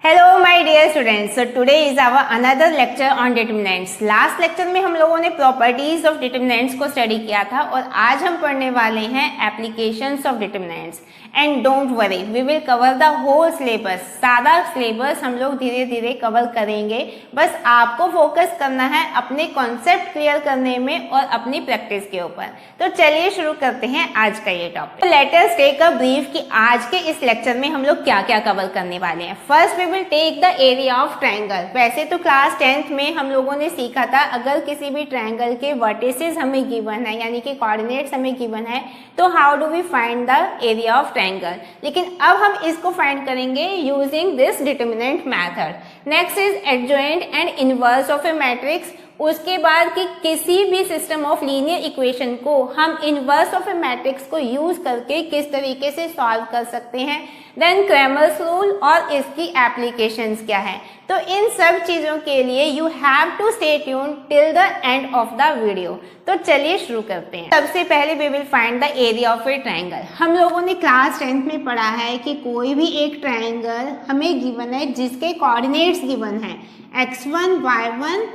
Hello my dear students, so today is our another lecture on determinants. Last lecture में हम लोगों ने properties of determinants को study किया था और आज हम पढ़ने वाले हैं applications of determinants. And don't worry, we will cover the whole syllabus. सारा सिलेबस हम लोग धीरे धीरे कवर करेंगे। बस आपको फोकस करना है अपने कॉन्सेप्ट क्लियर करने में और अपनी प्रैक्टिस के ऊपर। तो चलिए शुरू करते हैं आज का ये topic. Let us take a brief कि आज के इस लेक्चर में हम लोग क्या क्या कवर करने वाले हैं। First we will take the area of triangle. वैसे तो क्लास 10th में हम लोगों ने सीखा था अगर किसी भी ट्रायंगल के वर्टिसेस हमें गिवन है, यानी कि कोऑर्डिनेट्स हमें गिवन है, तो how do we find the area of triangle. लेकिन अब हम इसको फाइंड करेंगे using this determinant method. Next is adjoint and inverse of a matrix. उसके बाद कि किसी भी सिस्टम ऑफ लीनियर इक्वेशन को हम इनवर्स ऑफ ए मैट्रिक्स को यूज करके किस तरीके से सॉल्व कर सकते हैं। देन क्रैमर्स रूल और इसकी एप्लीकेशंस क्या है। तो इन सब चीजों के लिए you have to stay tune till the end of the video. तो चलिए शुरू करते हैं। सबसे पहले we will find the area of a triangle. हम लोगों ने क्लास 10th में पढ़ा है कि कोई भी एक ट्रायंगल हमें गिवन है जिसके कोऑर्डिनेट्स गिवन है x1 y1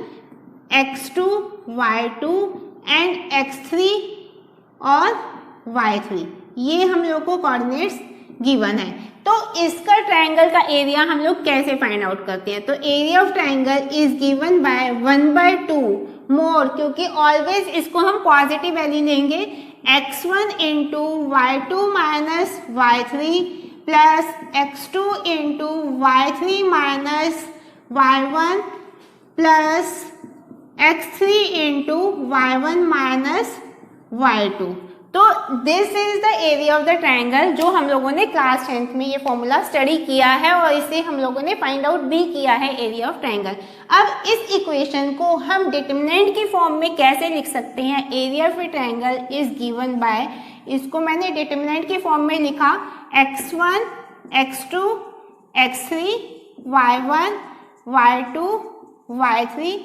x2 y2 and x3 और y3। ये हम लोग को कोऑर्डिनेट्स गिवन है। तो इसका ट्रायंगल का एरिया हम लोग कैसे फाइंड आउट करते हैं। तो area of triangle is given by 1/2 मोर, क्योंकि ऑलवेज इसको हम पॉजिटिव वैल्यू लेंगे। x1 into y2 minus y3 plus x2 into y3 minus y1 plus x3 into y1 minus y2। तो this is the area of the triangle जो हम लोगों ने class 10th में ये फॉर्मूला स्टडी किया है और इसे हम लोगों ने फाइंड आउट भी किया है एरिया ऑफ ट्रायंगल। अब इस इक्वेशन को हम डिटरमिनेंट की फॉर्म में कैसे लिख सकते हैं। Area of a triangle is given by, इसको मैंने डिटरमिनेंट की फॉर्म में लिखा x1 x2 x3 y1 y2 y3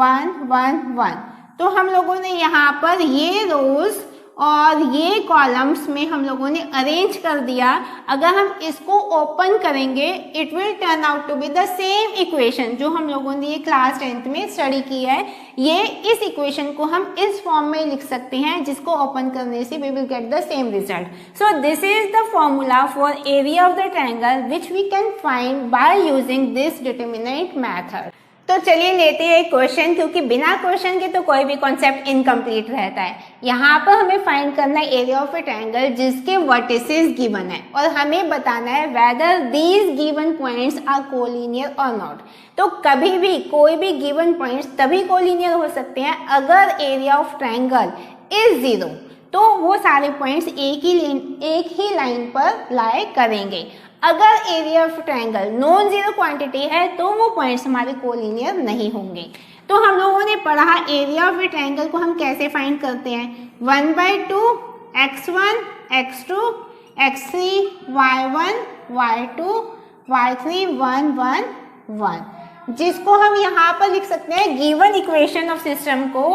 1 1 1। तो हम लोगों ने यहाँ पर ये रोज और ये कॉलम्स में हम लोगों ने अरेंज कर दिया। अगर हम इसको ओपन करेंगे it will turn out to be the same equation जो हम लोगों ने ये क्लास 10th में स्टडी की है। ये इस इक्वेशन को हम इस फॉर्म में लिख सकते हैं जिसको ओपन करने से we will get the same result. So this is the formula for area of the triangle which we can find by using this determinant method. तो चलिए लेते हैं क्वेश्चन, क्योंकि बिना क्वेश्चन के तो कोई भी कॉन्सेप्ट इनकम्प्लीट रहता है। यहाँ पर हमें फाइंड करना है एरिया ऑफ ए ट्रायंगल जिसके वर्टिसेस गिवन है और हमें बताना है whether these given points are collinear और नॉट। तो कभी भी कोई भी गिवन पॉइंट्स तभी कोलिनियर हो सकते हैं अगर एरिया ऑफ ट्रायंगल इज 0। तो वो सारे पॉइंट्स एक ही लाइन पर लाई करेंगे। अगर area of triangle non zero quantity है तो वो पॉइंट्स हमारे कोलिनियर नहीं होंगे। तो हम लोगों ने पढ़ा एरिया ऑफ ए ट्रायंगल को हम कैसे फाइंड करते हैं। 1/2 x1 x2 x3 y1 y2 y3 1 1 1, जिसको हम यहाँ पर लिख सकते हैं गिवन इक्वेशन ऑफ सिस्टम को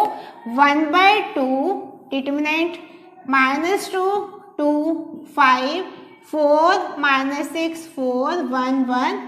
1/2 डिटरमिनेंट -2 2 5 4 -6 4 1 1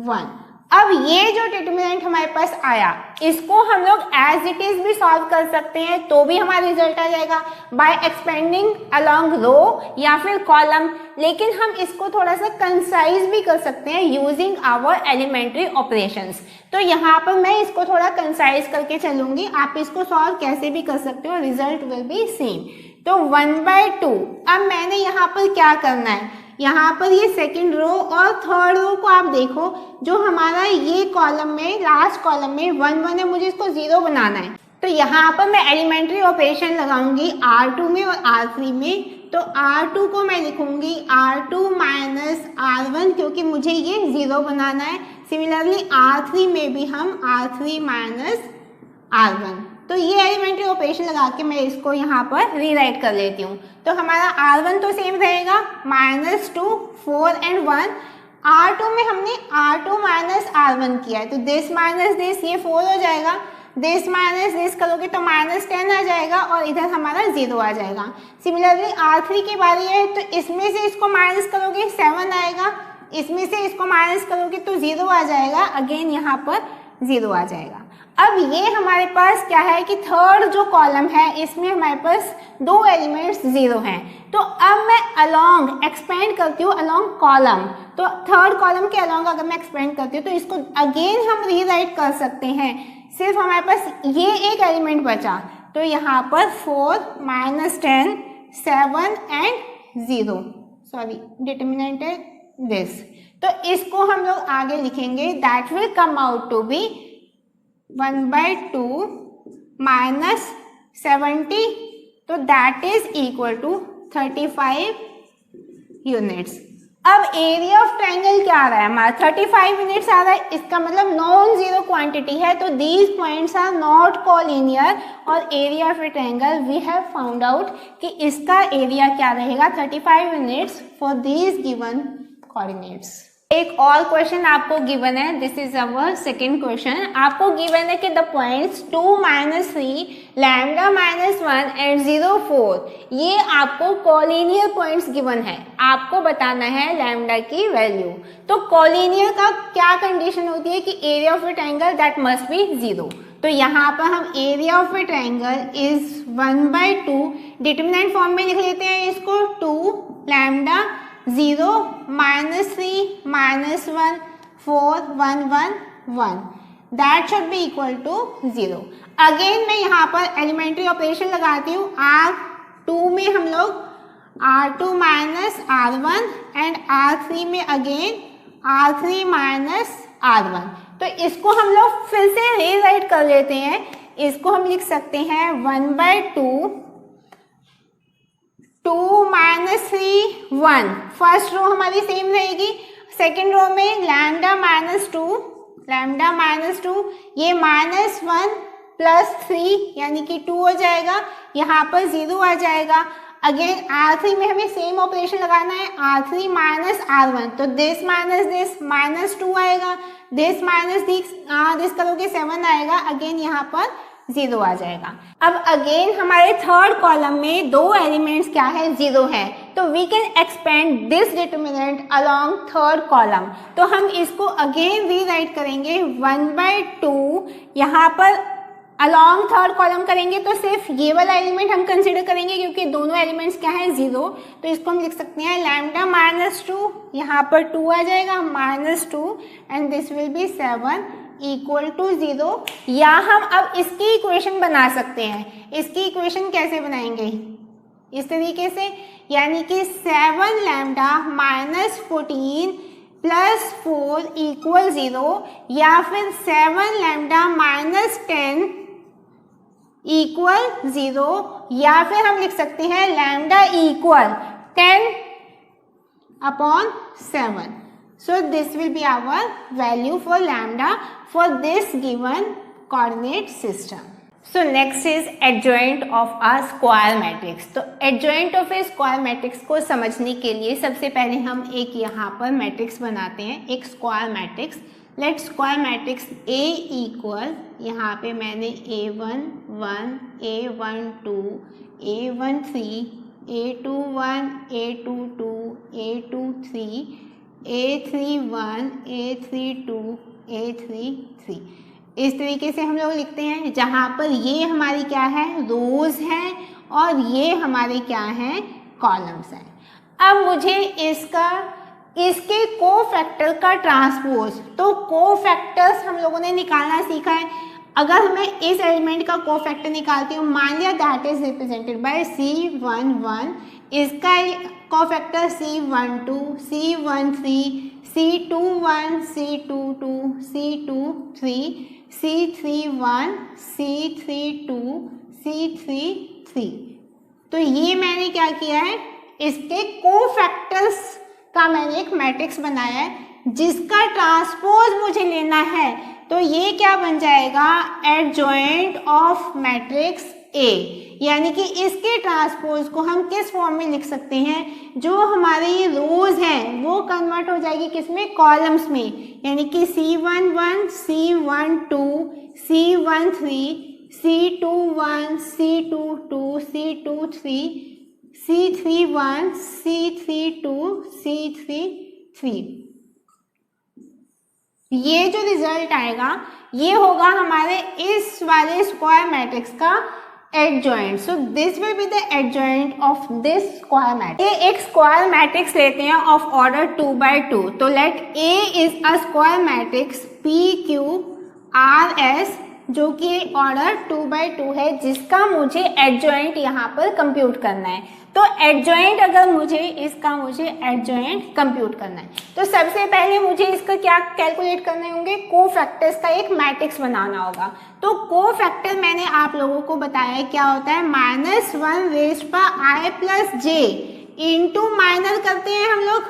1। अब ये जो डिटरमिनेंट हमारे पास आया इसको हम लोग एज इट इज भी सॉल्व कर सकते हैं तो भी हमारा रिजल्ट आ जाएगा बाय एक्सपेंडिंग अलोंग रो या फिर कॉलम। लेकिन हम इसको थोड़ा सा कंसाइज भी कर सकते हैं यूजिंग आवर एलिमेंट्री ऑपरेशंस। तो यहाँ पर मैं इसको थोड़ा कंसाइज करके चलूंगी, आप इसको सॉल्व कैसे भी कर सकते हो, रिजल्ट विल बी सेम। तो 1/2। अब मैंने यहाँ पर क्या करना है, यहाँ पर ये सेकंड रो और थर्ड रो को आप देखो, जो हमारा ये कॉलम में लास्ट कॉलम में 1 1 है, मुझे इसको 0 बनाना है। तो यहाँ पर मैं एलिमेंट्री ऑपरेशन लगाऊंगी R2 में और R3 में। तो R2 को मैं लिखूंगी R2 माइनस R1, क्योंकि मुझे ये 0 बनाना है। सिमिलरली R3 में भी हम R3 माइनस R1। तो ये एलिमेंट्री ऑपरेशन लगा के मैं इसको यहाँ पर रीराइट कर लेती हूँ। तो हमारा R1 तो सेम रहेगा -2 4 एंड 1। R2 में हमने R2 माइनस R1 किया है, तो दिस माइनस दिस ये 4 हो जाएगा। दिस माइनस दिस करोगे तो -10 आ जाएगा और इधर हमारा 0 आ जाएगा। सिमिलरली R3 की बारी है, तो इसमें से इसको माइनस करोगे 7 आएगा। इसमें से इसको माइनस करोगे तो 0 आ जाएगा, अगेन यहाँ पर 0 आ जाएगा। अब ये हमारे पास क्या है कि थर्ड जो कॉलम है इसमें हमारे पास 2 एलिमेंट्स 0 हैं। तो अब मैं अलोंग एक्सपेंड करती हूँ, अलोंग कॉलम, तो थर्ड कॉलम के अलोंग अगर मैं एक्सपेंड करती हूँ तो इसको अगेन हम रीराइट कर सकते हैं। सिर्फ हमारे पास ये एक एलिमेंट बचा, तो यहाँ पर 4 -10 7 एंड 0, सॉरी डिटर्मिनेंट है दिस, तो इसको हम लोग आगे लिखेंगे, that will come out to be 1/2 -70, तो that is equal to 35 units. अब एरिया ऑफ ट्रायंगल क्या आ रहा है हमारा, 35 यूनिट्स आ रहा है, इसका मतलब नॉन जीरो क्वांटिटी है, तो these points are not collinear, और area of a triangle we have found out कि इसका एरिया क्या रहेगा 35 units for these given coordinates. एक और क्वेश्चन आपको गिवन है, this is our second question. आपको गिवन है कि द पॉइंट्स 2 -3 लैम्डा -1 एंड 0 4, ये आपको कोलिनियर पॉइंट्स गिवन है, आपको बताना है लैम्डा की वैल्यू। तो कोलिनियर का क्या कंडीशन होती है कि area of a triangle that must be 0, तो यहाँ पर हम area of a triangle is 1/2, determinant form में लिख लेते हैं इसको, 2 lambda 0 -3 -1 4 1 1 1, that should be equal to 0। Again मैं यहाँ पर एलिमेंट्री ऑपरेशन लगाती हूँ, R2 में हम लोग R2 -R1 एंड R3 में अगेन R3 -R1, तो इसको हम लोग फिर से रीराइट कर लेते हैं, इसको हम लिख सकते हैं 1/2 2 -3 1, फर्स्ट रो हमारी सेम रहेगी, सेकेंड रो में लैम्डा -2, ये -1 +3 यानी कि 2 हो जाएगा, यहाँ पर 0 आ जाएगा। अगेन R3 में हमें सेम ऑपरेशन लगाना है, R3 -R1, तो दिस माइनस दिस -2 आएगा, दिस माइनस दिस करोगे 7 आएगा, अगेन यहाँ पर 0 आ जाएगा। अब अगेन हमारे थर्ड कॉलम में 2 एलिमेंट्स क्या है 0 है, तो we can expand this determinant along third column, तो हम इसको अगेन रीराइट करेंगे 1/2, यहाँ पर अलोंग थर्ड कॉलम करेंगे तो सिर्फ ये वाला एलिमेंट हम कंसिडर करेंगे क्योंकि दोनों एलिमेंट्स क्या है 0, तो इसको हम लिख सकते हैं लैम्डा -2, यहाँ पर 2 आ जाएगा -2 and this will be 7 equal to 0, या हम अब इसकी इक्वेशन बना सकते हैं। इसकी इक्वेशन कैसे बनाएंगे, इस तरीके से, यानी कि 7 लैम्डा -14 +4 इक्वल 0, या फिर 7 लैम्डा -10 इक्वल 0, या फिर हम लिख सकते हैं lambda equal 10/7. So this will be our value for lambda for this given coordinate system. So next is adjoint of a square matrix. तो adjoint of a square matrix को समझने के लिए सबसे पहले हम एक यहाँ पर मैट्रिक्स बनाते हैं, एक square matrix. Let square matrix A equal, यहाँ पे मैंने A1 1 A1 2 A1 3 A2 1 A2 2 A2 3 A3 1 A3 2 A3 3, इस तरीके से हम लोग लिखते हैं, जहाँ पर ये हमारी क्या है रोज हैं और ये हमारे क्या हैं कॉलम्स हैं। अब मुझे इसके कोफैक्टर का ट्रांसपोज, तो कोफैक्टर्स हम लोगों ने निकालना सीखा है। अगर मैं इस एलिमेंट का कोफैक्टर निकालती हूँ, मान लिया that is represented by C11, इसका cofactor C12 C13 C21 C22 C23 C31 C32 C33, तो ये मैंने क्या किया है, इसके कोफैक्टर्स का मैंने एक मैट्रिक्स बनाया है जिसका ट्रांसपोज मुझे लेना है, तो ये क्या बन जाएगा एडजॉइंट ऑफ मैट्रिक्स A, यानी कि इसके ट्रांसपोज को हम किस फॉर्म में लिख सकते हैं, जो हमारी रोज हैं वो कन्वर्ट हो जाएगी किसमें कॉलम्स में, यानी कि C11 C12 C13 C21 C22 C23 C31 C32 C33, ये जो रिजल्ट आएगा ये होगा हमारे इस वाले स्क्वायर मैट्रिक्स का adjoint. So this will be the adjoint of this square matrix. ये एक स्क्वायर मैट्रिक्स लेते हैं ऑफ ऑर्डर 2x2। तो let A is a square matrix PQRS जो कि ऑर्डर 2x2 है, जिसका मुझे एडजॉइंट यहाँ पर कंप्यूट करना है। तो एडजॉइंट अगर मुझे एडजॉइंट कंप्यूट करना है तो सबसे पहले मुझे इसका क्या कैलकुलेट करने होंगे, कोफैक्टर्स का एक मैट्रिक्स बनाना होगा। तो कोफैक्टर मैंने आप लोगों को बताया है क्या होता है, -1⁻I+J इंटू माइनर करते हैं हम लोग।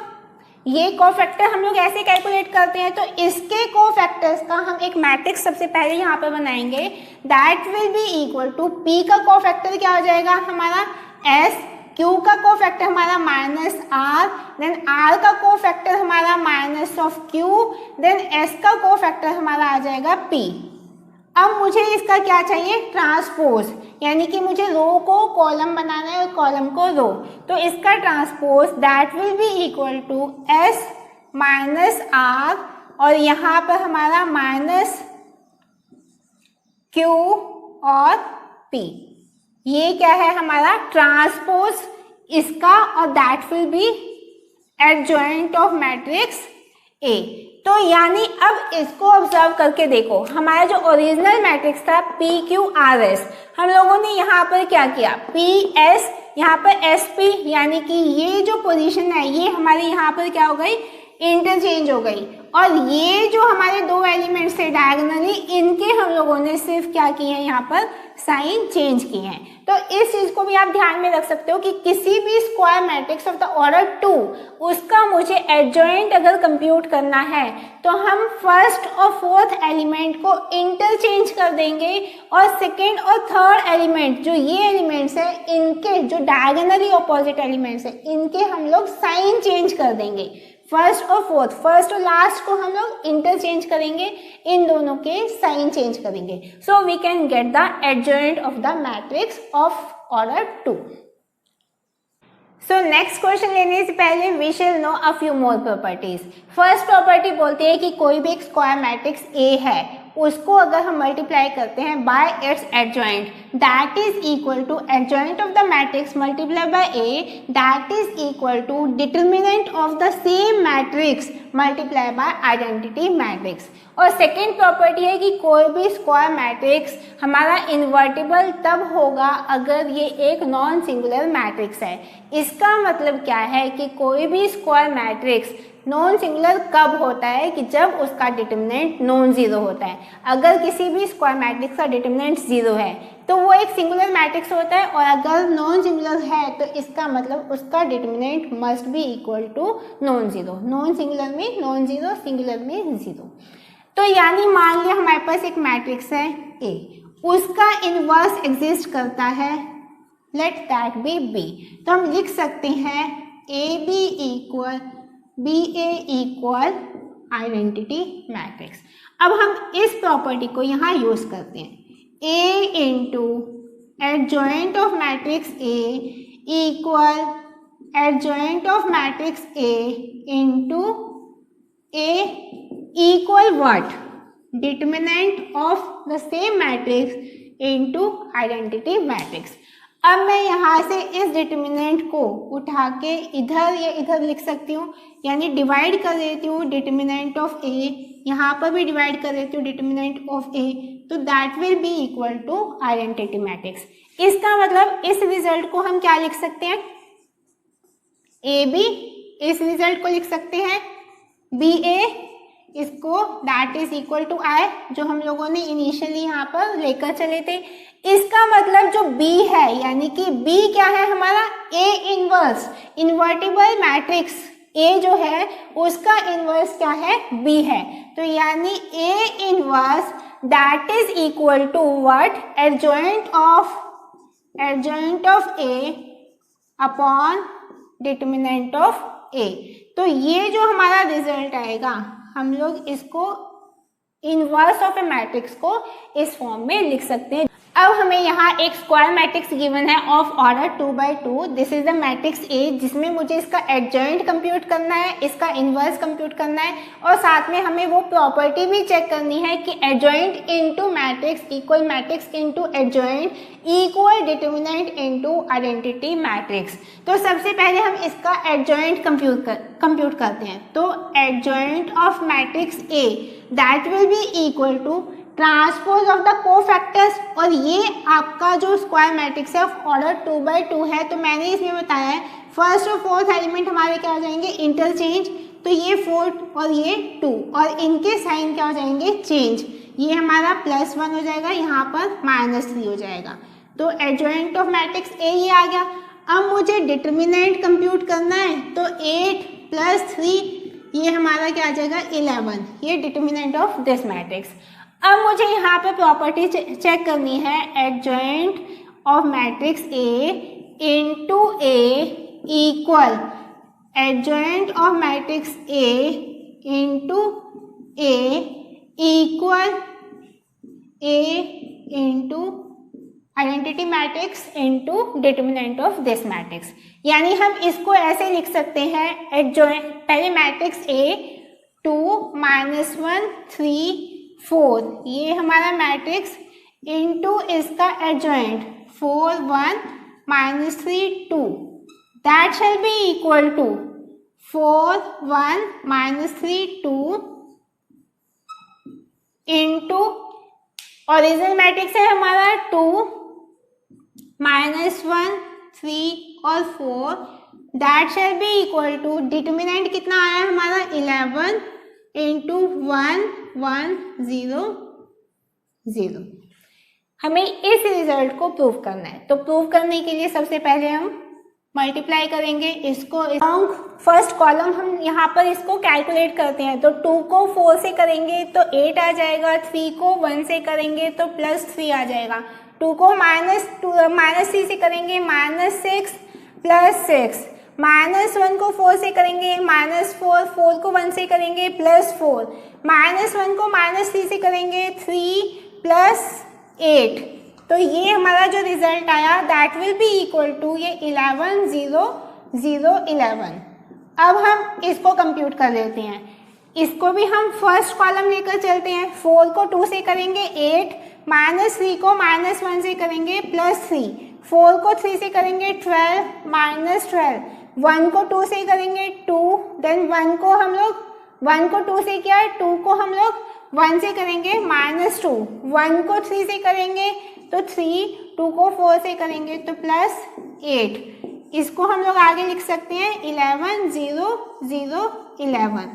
ये कोफैक्टर हम लोग ऐसे कैलकुलेट करते हैं। तो इसके कोफैक्टर्स का हम एक मैट्रिक्स सबसे पहले यहाँ पर बनाएंगे, that will be equal to P का कोफैक्टर क्या हो जाएगा हमारा S, Q का कोफैक्टर हमारा -R, देन R का कोफैक्टर हमारा -Q, देन S का कोफैक्टर हमारा आ जाएगा P। अब मुझे इसका क्या चाहिए, ट्रांसपोज, यानी कि मुझे रो को कॉलम बनाना है और कॉलम को रो। तो इसका transpose that will be equal to S -R और यहाँ पर हमारा -Q और P। ये क्या है हमारा ट्रांसपोज इसका, और that will B adjoint of matrix ए। तो यानी अब इसको ऑब्जर्व करके देखो, हमारा जो ओरिजिनल मैट्रिक्स था PQRS, हम लोगों ने यहाँ पर क्या किया, PS यहाँ पर SP, यानी कि ये जो पोजीशन है ये हमारे यहाँ पर क्या हो गई, इंटरचेंज हो गई। और ये जो हमारे दो एलिमेंट्स थे डायगोनली, इनके हम लोगों ने सिर्फ क्या किए हैं, यहाँ पर साइन चेंज किए हैं। तो इस चीज को भी आप ध्यान में रख सकते हो कि किसी भी square matrix of the order 2 उसका मुझे एडजॉइंट अगर कंप्यूट करना है तो हम फर्स्ट और फोर्थ एलिमेंट को इंटरचेंज कर देंगे, और सेकेंड और थर्ड एलिमेंट जो ये एलिमेंट्स है इनके जो डायगोनली ऑपोजिट एलिमेंट्स है इनके हम लोग साइन चेंज कर देंगे। फर्स्ट और फोर्थ, फर्स्ट और लास्ट को हम लोग इंटरचेंज करेंगे, इन दोनों के साइन चेंज करेंगे। So we can get the adjoint of the matrix of order 2। So next question लेने से पहले we shall know a few more properties. First property बोलती है कि कोई भी एक स्क्वायर मैट्रिक्स ए है, उसको अगर हम मल्टीप्लाई करते हैं by its adjoint, that is equal to adjoint of the matrix multiply by A, that is equal to determinant of the same matrix multiply by identity matrix. और second property है कि कोई भी स्क्वायर मैट्रिक्स हमारा invertible तब होगा अगर ये एक नॉन सिंगुलर मैट्रिक्स है। इसका मतलब क्या है कि कोई भी स्क्वायर मैट्रिक्स नॉन सिंगुलर कब होता है, कि जब उसका डिटर्मिनेंट नॉन जीरो होता है। अगर किसी भी स्क्वायर मैट्रिक्स का डिटर्मिनेंट जीरो है तो वो एक सिंगुलर मैट्रिक्स होता है, और अगर नॉन सिंगुलर है तो इसका मतलब उसका determinant must be equal to non zero. Non singular में नॉन जीरो, सिंगुलर में जीरो। तो यानी मान लिया हमारे पास एक मैट्रिक्स है ए, उसका इनवर्स एग्जिस्ट करता है, लेट दैट बी बी। तो हम लिख सकते हैं A B equal BA equal identity matrix. अब हम इस प्रॉपर्टी को यहाँ यूज करते हैं, A into adjoint of matrix A equal adjoint of matrix A into A equal what, determinant of the same matrix into identity matrix. अब मैं यहाँ से इस डिटर्मिनेंट को उठा के इधर या इधर लिख सकती हूँ, यानी डिवाइड कर देती हूँ डिटर्मिनेंट ऑफ ए, यहाँ पर भी डिवाइड कर देती हूँ डिटर्मिनेंट ऑफ ए, तो that will be equal to identity matrix. इसका मतलब इस रिजल्ट को हम क्या लिख सकते हैं, ए बी, इस रिजल्ट को लिख सकते हैं बी ए, इसको दैट इज इक्वल टू आई, जो हम लोगों ने इनिशियली यहाँ पर लेकर चले थे। इसका मतलब जो B है, यानी कि B क्या है हमारा, A inverse, invertible matrix A जो है उसका इनवर्स क्या है, B है। तो यानी A inverse that is equal to what, adjoint of A upon determinant of A। तो ये जो हमारा रिजल्ट आएगा, हम लोग इसको इनवर्स ऑफ ए मैट्रिक्स को इस फॉर्म में लिख सकते हैं। अब हमें यहाँ एक स्क्वायर मैट्रिक्स गिवन है of order 2x2। This is the matrix A, जिसमें मुझे इसका एडजॉइंट कंप्यूट करना है, इसका इनवर्स कंप्यूट करना है, और साथ में हमें वो प्रॉपर्टी भी चेक करनी है कि adjoint into matrix equal matrix into adjoint equal determinant into identity matrix. तो सबसे पहले हम इसका एडजॉइंट कंप्यूट करते हैं। तो adjoint of matrix A that will be equal to transpose of the cofactors, और ये आपका जो स्क्वायर मैट्रिक्स है ऑफ ऑर्डर 2x2 है। तो मैंने इसमें बताया है फर्स्ट और फोर्थ एलिमेंट हमारे क्या हो जाएंगे, इंटरचेंज। तो ये 4 और ये 2, और इनके साइन क्या हो जाएंगे, चेंज। ये हमारा +1 हो जाएगा, यहाँ पर -3 हो जाएगा। तो एडजॉइंट ऑफ मैट्रिक्स ए ये आ गया। अब मुझे डिटरमिनेंट कंप्यूट करना है, तो 8 + 3 ये हमारा क्या आ जाएगा, 11। ये डिटरमिनेंट ऑफ दिस मैट्रिक्स। अब मुझे यहाँ पे प्रॉपर्टी चेक करनी है, adjoint of matrix A into A equal adjoint of matrix A into A equal A into identity matrix into determinant of this matrix. यानी हम इसको ऐसे लिख सकते हैं, एडजॉइंट पहले मैट्रिक्स ए 2 -1 3 4 ये हमारा मैट्रिक्स इनटू इसका adjoint 4 1 -3 2 that shall be equal to 4 1 -3 2 into original matrix है हमारा 2 -1 3 और 4 that shall be equal to determinant कितना आया हमारा 11 इंटू 1 1 0 0। हमें इस रिजल्ट को प्रूव करना है। तो प्रूव करने के लिए सबसे पहले हम मल्टीप्लाई करेंगे इसको। फर्स्ट कॉलम हम यहाँ पर इसको कैलकुलेट करते हैं। तो 2 को 4 से करेंगे तो 8 आ जाएगा, 3 को 1 से करेंगे तो +3 आ जाएगा, 2 को -3 से करेंगे -6 +6, -1 को 4 से करेंगे -4, 4 को 1 से करेंगे +4, -1 को -3 से करेंगे 3 + 8। तो ये हमारा जो रिजल्ट आया that will be equal to ये 11 0 0 11। अब हम इसको कंप्यूट कर लेते हैं। इसको भी हम फर्स्ट कॉलम लेकर चलते हैं। 4 को 2 से करेंगे 8, -3 को -1 से करेंगे +3, 4 को 3 से करेंगे 12 -12, 1 को 2 से करेंगे 2, देन 1 को 2 से किया, 2 को हम लोग 1 से करेंगे -2, 1 को 3 से करेंगे तो 3, 2 को 4 से करेंगे तो +8। इसको हम लोग आगे लिख सकते हैं 11 0 0 11।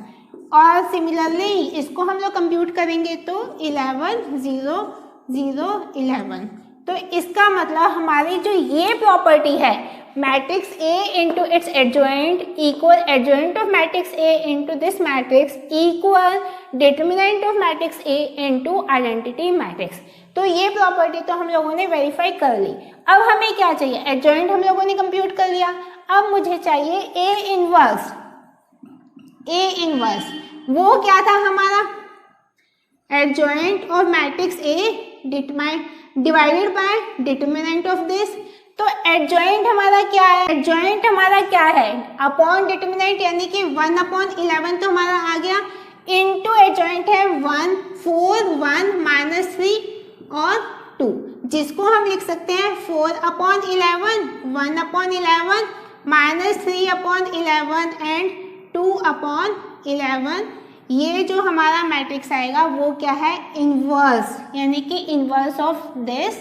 और सिमिलरली इसको हम लोग कंप्यूट करेंगे तो 11 0 0 11। तो इसका मतलब हमारी जो ये प्रॉपर्टी है matrix A into its adjoint equal adjoint of matrix A into this matrix equal determinant of matrix A into identity matrix. तो ये प्रॉपर्टी तो हम लोगों ने वेरीफाई कर ली। अब हमें क्या चाहिए, एडजॉइंट हम लोगों ने कंप्यूट कर लिया। अब मुझे चाहिए A इनवर्स। वो क्या था हमारा, adjoint of matrix A divided by determinant of this. तो एडजॉइंट हमारा क्या है, अपॉन डिटरमिनेंट यानी कि 1/11 तो हमारा आ गया, इनटू एडजॉइंट है 1 4 1 -3 और 2, जिसको हम लिख सकते हैं 4/11 1/11 -3/11 एंड 2/11। ये जो हमारा मैट्रिक्स आएगा वो क्या है, इनवर्स, यानी कि inverse of this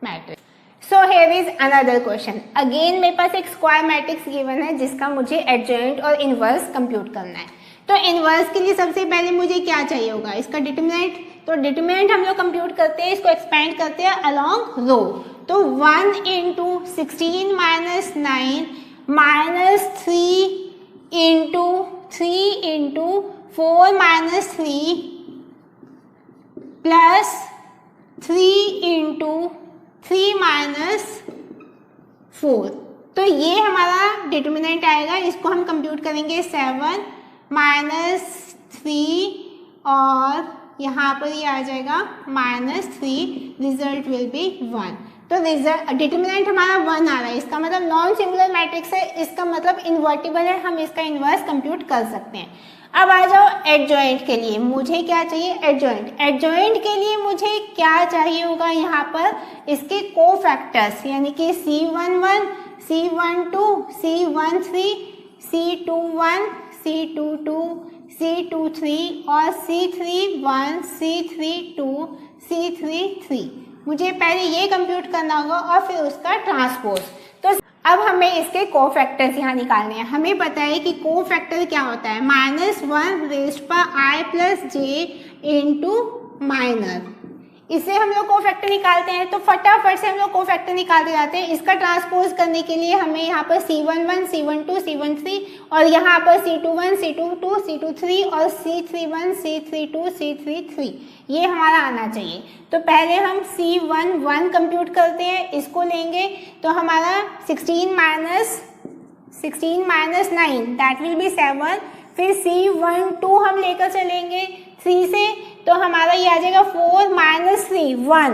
matrix. So here is another question. Again मेरे पास एक स्क्वायर मैट्रिक्स गिवन है जिसका मुझे एडजॉइंट और इनवर्स कंप्यूट करना है। तो इनवर्स के लिए सबसे पहले मुझे क्या चाहिए होगा, इसका डिटरमिनेंट। तो डिटरमिनेंट हम लोग कंप्यूट करते हैं, इसको एक्सपेंड करते हैं अलोंग रो। तो 1 इंटू 16 - 9 -3 इंटू 4 -3 प्लस 3 इंटू 3 - 4। तो ये हमारा डिटरमिनेंट आएगा। इसको हम कंप्यूट करेंगे 7 - 3 और यहाँ पर ये आ जाएगा -3, रिजल्ट विल बी 1। तो रिजल्ट डिटरमिनेंट हमारा 1 आ रहा है, इसका मतलब नॉन सिंगुलर मैट्रिक्स है, इसका मतलब इन्वर्टिबल है, हम इसका इन्वर्स कंप्यूट कर सकते हैं। अब आ जाओ एडजॉइंट के लिए, मुझे क्या चाहिए एडजॉइंट। एडजॉइंट के लिए मुझे क्या चाहिए होगा, यहाँ पर इसके कोफैक्टर्स यानी कि C11, C12, C13, C21, C22, C23 और C31, C32, C33। मुझे पहले ये कंप्यूट करना होगा और फिर उसका ट्रांसपोज। तो अब हमें इसके कोफैक्टर्स यहाँ निकालने हैं। हमें पता है कि कोफैक्टर क्या होता है, -1⁻I+J इंटू माइनर। इससे हम लोग कोफैक्टर निकालते हैं, तो फटाफट से हम लोग कोफैक्टर निकालते जाते हैं। इसका ट्रांसपोज करने के लिए हमें यहाँ पर C11, C12, C13 और यहाँ पर C21, C22, C23 और C31, C32, C33 ये हमारा आना चाहिए। तो पहले हम C11 कंप्यूट करते हैं, इसको लेंगे तो हमारा 16 माइनस 9 दैट विल बी 7। फिर C12 हम लेकर चलेंगे 3 से, तो हमारा ये आ जाएगा 4 - 3 1,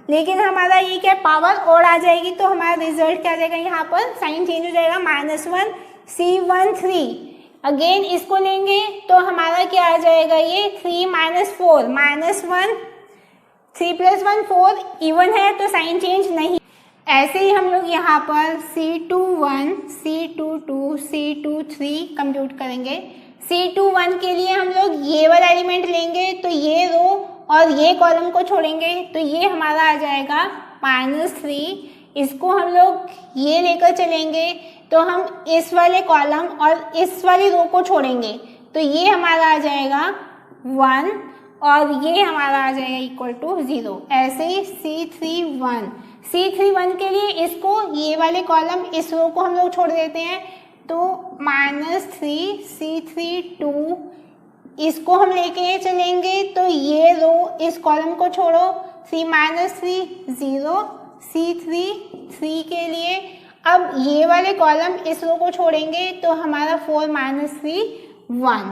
लेकिन हमारा ये क्या पावर और आ जाएगी, तो हमारा रिजल्ट क्या आ जाएगा, यहाँ पर साइन चेंज हो जाएगा -1 C13। अगेन इसको लेंगे तो हमारा क्या आ जाएगा, ये 3 - 4 -1, 3 + 1 4 इवन है तो साइन चेंज नहीं। ऐसे ही हम लोग यहाँ पर C21, C22, C23 कंप्यूट करेंगे। C21 के लिए हम लोग ये वाला एलिमेंट लेंगे तो ये रो और ये कॉलम को छोड़ेंगे, तो ये हमारा आ जाएगा -3। इसको हम लोग ये लेकर चलेंगे तो हम इस वाले कॉलम और इस वाली रो को छोड़ेंगे, तो ये हमारा आ जाएगा 1 और ये हमारा आ जाएगा =0। ऐसे ही C31 के लिए इसको ये वाले कॉलम इस रो को हम लोग छोड़ देते हैं, तो -3 C32 इसको हम लेके चलेंगे तो ये रो इस कॉलम को छोड़ो 3 - 3 0 C3 के लिए अब ये वाले कॉलम इस रो को छोड़ेंगे तो हमारा 4 - 3 1,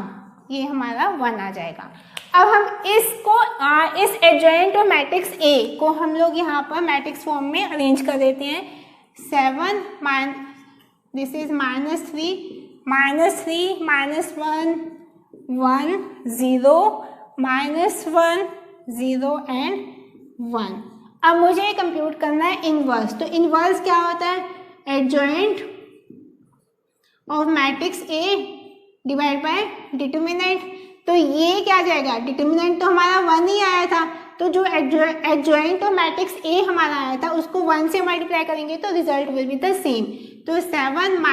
ये हमारा 1 आ जाएगा। अब हम इसको इस एडजॉइंट और मैट्रिक्स A को हम लोग यहाँ पर मैट्रिक्स फॉर्म में अरेंज कर देते हैं। 7 दिस इज -3 -1 1 0 -1 0 एंड 1। अब मुझे कंप्यूट करना है इनवर्स। तो इनवर्स क्या होता है, adjoint of matrix A divide by determinant. तो ये क्या आ जाएगा, डिटरमिनेंट तो हमारा 1 ही आया था, तो जो एडजॉइंट ऑफ मैट्रिक्स A हमारा आया था उसको 1 से मल्टीप्लाई करेंगे तो result will be the same. तो 7 -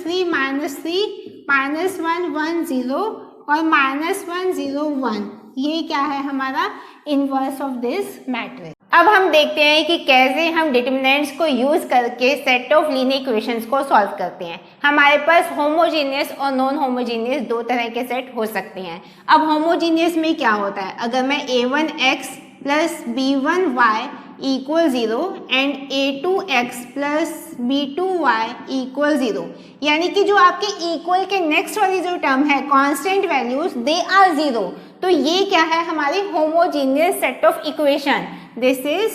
3 -3 -1 1 0 और -1 0 1, ये क्या है हमारा इनवर्स ऑफ दिस मैट्रिक्स। अब हम देखते हैं कि कैसे हम डिटरमिनेंट्स को यूज करके सेट ऑफ लीनियर इक्वेशंस को सॉल्व करते हैं। हमारे पास होमोजीनियस और नॉन होमोजीनियस दो तरह के सेट हो सकते हैं। अब होमोजीनियस में क्या होता है, अगर मैं a1x + b1y = 0 and a2x + b2y = 0, यानी कि जो आपके इक्वल के नेक्स्ट वाली जो टर्म है कांस्टेंट वैल्यूज दे आर 0, तो ये क्या है हमारी homogeneous set of equation, this is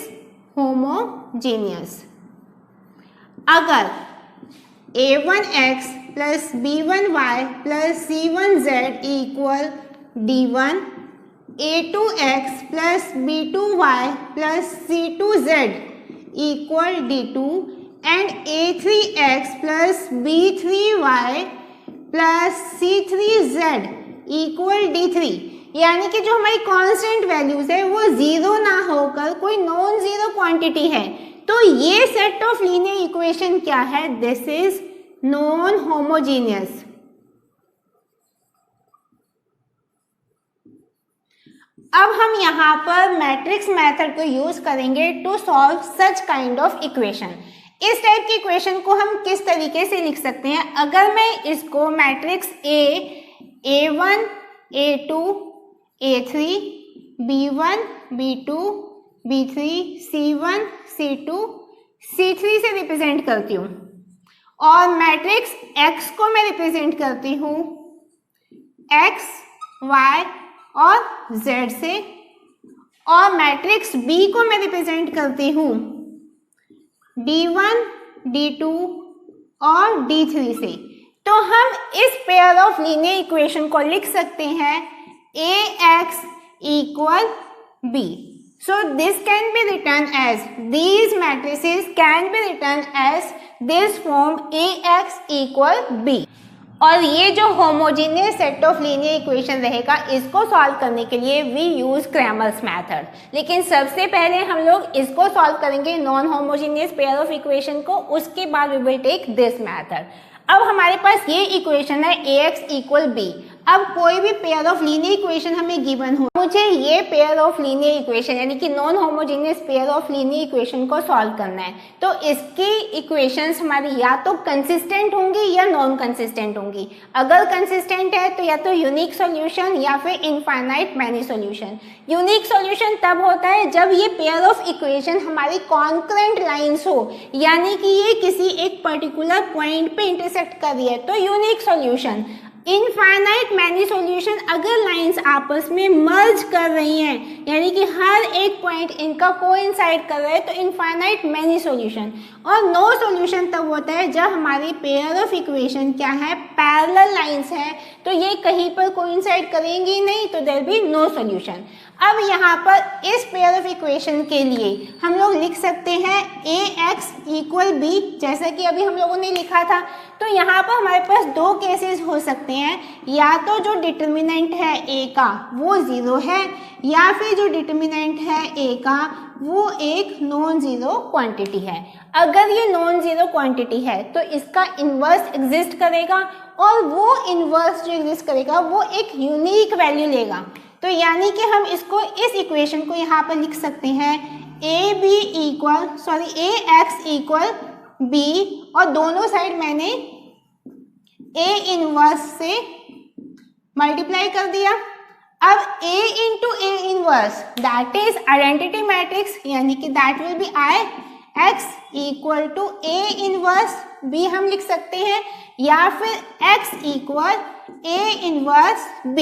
homogeneous. अगर a1x + b1y + c1z = d1, a2x + b2y + c2z = d2 and a3x + b3y + c3z = d3, यानी कि जो हमारी कांस्टेंट वैल्यूज है वो 0 ना होकर कोई नॉन जीरो क्वांटिटी है, तो ये सेट ऑफ लीनियर इक्वेशन क्या है, दिस इज नॉन होमोजीनियस। अब हम यहाँ पर मैट्रिक्स मेथड को यूज करेंगे to solve such kind of equation. इस टाइप की इक्वेशन को हम किस तरीके से लिख सकते हैं, अगर मैं इसको matrix A1 A2 A3 B1 B2 B3 C1 C2 C3 से रिप्रेजेंट करती हूँ और मैट्रिक्स X को मैं रिप्रेजेंट करती हूँ X Y और Z से, और मैट्रिक्स B को मैं रिप्रेजेंट करती हूँ D1, D2 और D3 से, तो हम इस पेयर ऑफ लीनियर इक्वेशन को लिख सकते हैं AX equal B. So this can be written as, these matrices can be written as this form AX equal B. और ये जो homogeneous set of linear equation रहेगा, इसको सॉल्व करने के लिए वी यूज क्रैमर्स मेथड। लेकिन सबसे पहले हम लोग इसको सॉल्व करेंगे non homogeneous pair of equation को, उसके बाद we will take this method. अब हमारे पास ये इक्वेशन है AX इक्वल B। अब कोई भी पेयर ऑफ लीनियर इक्वेशन हमें गिवन हो, मुझे ये पेयर ऑफ लीनियर इक्वेशन यानी कि non homogeneous pair of linear equation को सॉल्व करना है। तो इसकी इक्वेशंस हमारी या तो कंसिस्टेंट होंगी या नॉन कंसिस्टेंट होंगी। अगर कंसिस्टेंट है तो या तो यूनिक सॉल्यूशन या फिर infinite many solution. Unique solution तब होता है जब ये पेयर ऑफ इक्वेशन हमारी कॉन्करेंट लाइंस हो, यानी कि ये किसी एक पर्टिकुलर पॉइंट पे इंटरसेक्ट कर रही है, तो unique solution. Infinite many solution अगर लाइंस आपस में मर्ज कर रही हैं, यानी कि हर एक पॉइंट इनका कोइंसाइड कर रहा है, तो इनफाइनाइट मैनी सॉल्यूशन। और नो सॉल्यूशन तब होता है जब हमारी पेयर ऑफ इक्वेशन क्या है, पैरेलल लाइंस है, तो ये कहीं पर कोइंसाइड करेंगी नहीं, तो देयर बी नो सॉल्यूशन। अब यहाँ पर इस पेयर ऑफ इक्वेशन के लिए हम लोग लिख सकते हैं AX इक्वल B, जैसा कि अभी हम लोगों ने लिखा था। तो यहाँ पर हमारे पास दो केसेस हो सकते हैं, या तो जो डिटर्मिनेंट है A का वो 0 है, या फिर जो डिटर्मिनेंट है A का वो एक नॉन जीरो क्वांटिटी है। अगर ये नॉन जीरो क्वांटिटी है तो इसका इन्वर्स एग्जिस्ट करेगा, और वो इन्वर्स जो एग्जिस्ट करेगा वो एक यूनिक वैल्यू लेगा। तो यानी कि हम इसको इस इक्वेशन को यहाँ पर लिख सकते हैं AX इक्वल B, और दोनों साइड मैंने A इनवर्स से मल्टीप्लाई कर दिया। अब A into A inverse that is identity matrix, यानी कि that will be IX equal to A inverse B हम लिख सकते हैं, या फिर X equal A inverse B।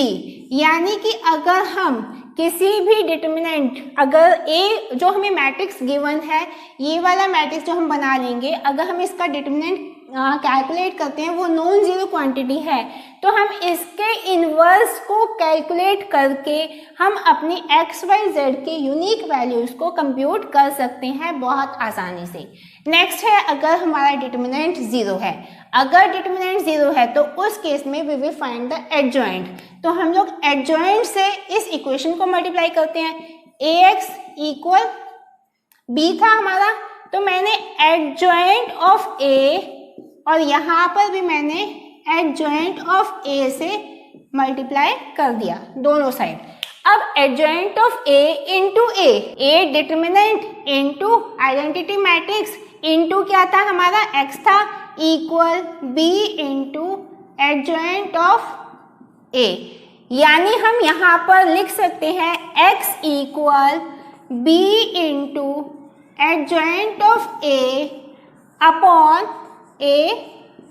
यानी कि अगर हम किसी भी डिटर्मिनेंट, अगर A जो हमें मैट्रिक्स गिवन है, ये वाला मैट्रिक्स जो हम बना लेंगे, अगर हम इसका डिटर्मिनेंट कैलकुलेट करते हैं, वो नॉन जीरो क्वांटिटी है, तो हम इसके इन्वर्स को कैलकुलेट करके हम अपनी XYZ के यूनिक वैल्यूज को कंप्यूट कर सकते हैं बहुत आसानी से। नेक्स्ट है, अगर हमारा डिटर्मिनेंट 0 है। अगर डिटर्मिनेंट 0 है तो उस केस में we will find the adjoint. तो हम लोग एडजॉइंट से इस इक्वेशन को मल्टीप्लाई करते हैं। AX इक्वल B था हमारा, तो मैंने एडजॉइंट ऑफ A, और यहाँ पर भी मैंने एडजॉइंट ऑफ A से मल्टीप्लाई कर दिया दोनों साइड। अब adjoint of A into A determinant into identity matrix into क्या था हमारा, X था, equal B into adjoint of A। यानी हम यहाँ पर लिख सकते हैं X equal B into adjoint of A upon A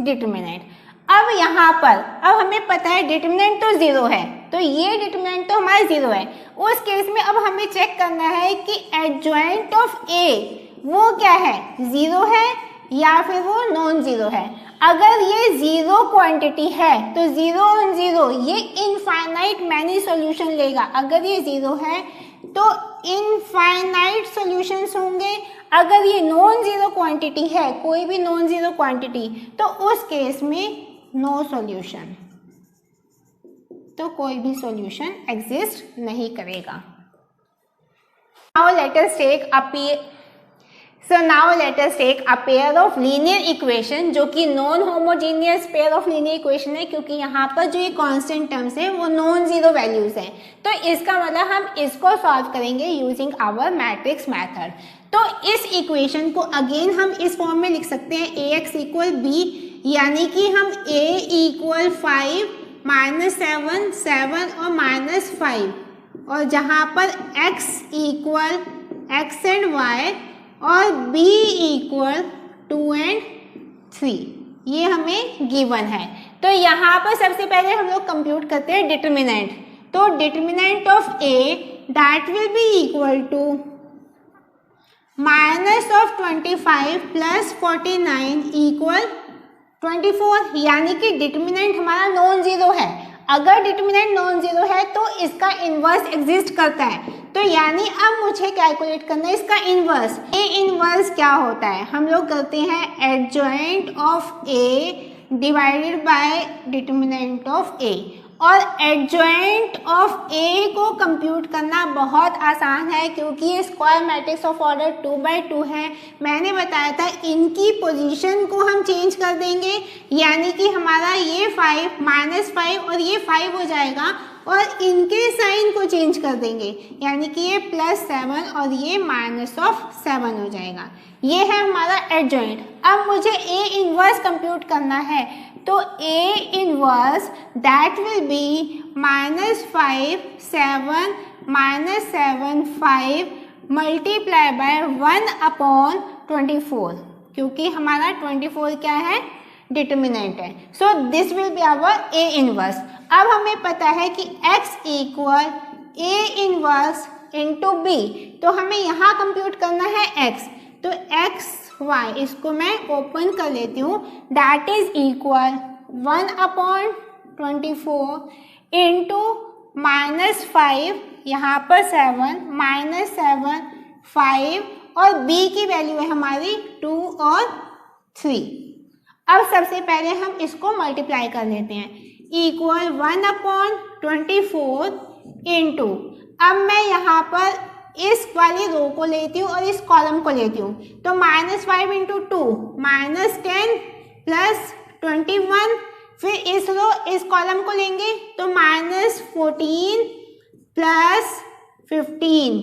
determinant. अब यहाँ पर अब हमें पता है डिटर्मिनेंट तो 0 है, तो ये डिटर्मिनेंट तो हमारा 0 है। उस केस में अब हमें चेक करना है कि एडजॉइंट ऑफ A वो क्या है, 0 है या फिर वो नॉन जीरो है। अगर ये 0 क्वांटिटी है तो 0 ऑन 0 ये इनफाइनाइट मैनी सॉल्यूशन लेगा। अगर ये 0 है तो इनफाइनाइट सॉल्यूशंस होंगे। अगर ये नॉन जीरो क्वांटिटी है, कोई भी नॉन जीरो क्वांटिटी, तो उस केस में नो सॉल्यूशन, तो कोई भी सॉल्यूशन एग्जिस्ट नहीं करेगा। Now let us take a pair of linear equation, जो कि non homogeneous pair of linear equation है, क्योंकि यहाँ पर जो ये कांस्टेंट टर्म्स है वो नॉन जीरो वैल्यूज हैं। तो इसका मतलब हम इसको सॉल्व करेंगे यूजिंग आवर मैट्रिक्स मेथड। तो इस इक्वेशन को अगेन हम इस फॉर्म में लिख सकते हैं AX इक्वल B, यानी कि हम A इक्वल 5 -7 7 और -5, और जहाँ पर X equal X and Y और B इक्वल 2 एंड 3, ये हमें गिवन है। तो यहाँ पर सबसे पहले हम लोग कंप्यूट करते हैं डिटर्मिनेंट। तो determinant of A that will be equal to minus of 25 plus 49 equal 24, यानी कि डिटर्मिनेंट हमारा नॉन जीरो है। अगर डिटर्मिनेंट नॉन जीरो है तो इसका इन्वर्स एग्जिस्ट करता है। तो यानी अब मुझे कैलकुलेट करना है इसका इन्वर्स। ए इन्वर्स क्या होता है, हम लोग करते हैं adjoint of A divided by determinant of A. और एडजॉइंट ऑफ ए को कंप्यूट करना बहुत आसान है क्योंकि ये स्क्वायर मैट्रिक्स ऑफ ऑर्डर 2×2 है। मैंने बताया था इनकी पोजीशन को हम चेंज कर देंगे, यानी कि हमारा ये 5 -5 और ये 5 हो जाएगा, और इनके साइन को चेंज कर देंगे, यानी कि ये +7 और ये -7 हो जाएगा। ये है हमारा एडजॉइंट। अब मुझे ए इनवर्स कंप्यूट करना है, तो A inverse that will be -5 7 -7 5 multiply by 1/24, क्योंकि हमारा 24 क्या है, डिटर्मिनेंट है। So this will be our A inverse. अब हमें पता है कि x equal A inverse into बी, तो हमें यहाँ कंप्यूट करना है x। तो x y, इसको मैं ओपन कर लेती हूँ, दैट इज इक्वल 1/24 इंटू -5, यहाँ पर 7 -7 5, और b की वैल्यू है हमारी 2 और 3। अब सबसे पहले हम इसको मल्टीप्लाई कर लेते हैं, इक्वल 1/24 इंटू, अब मैं यहाँ पर इस वाली रो को लेती हूँ और इस कॉलम को लेती हूँ, तो -5 इंटू 2 -10 प्लस 21, फिर इस रो इस कॉलम को लेंगे तो -14 plus 15,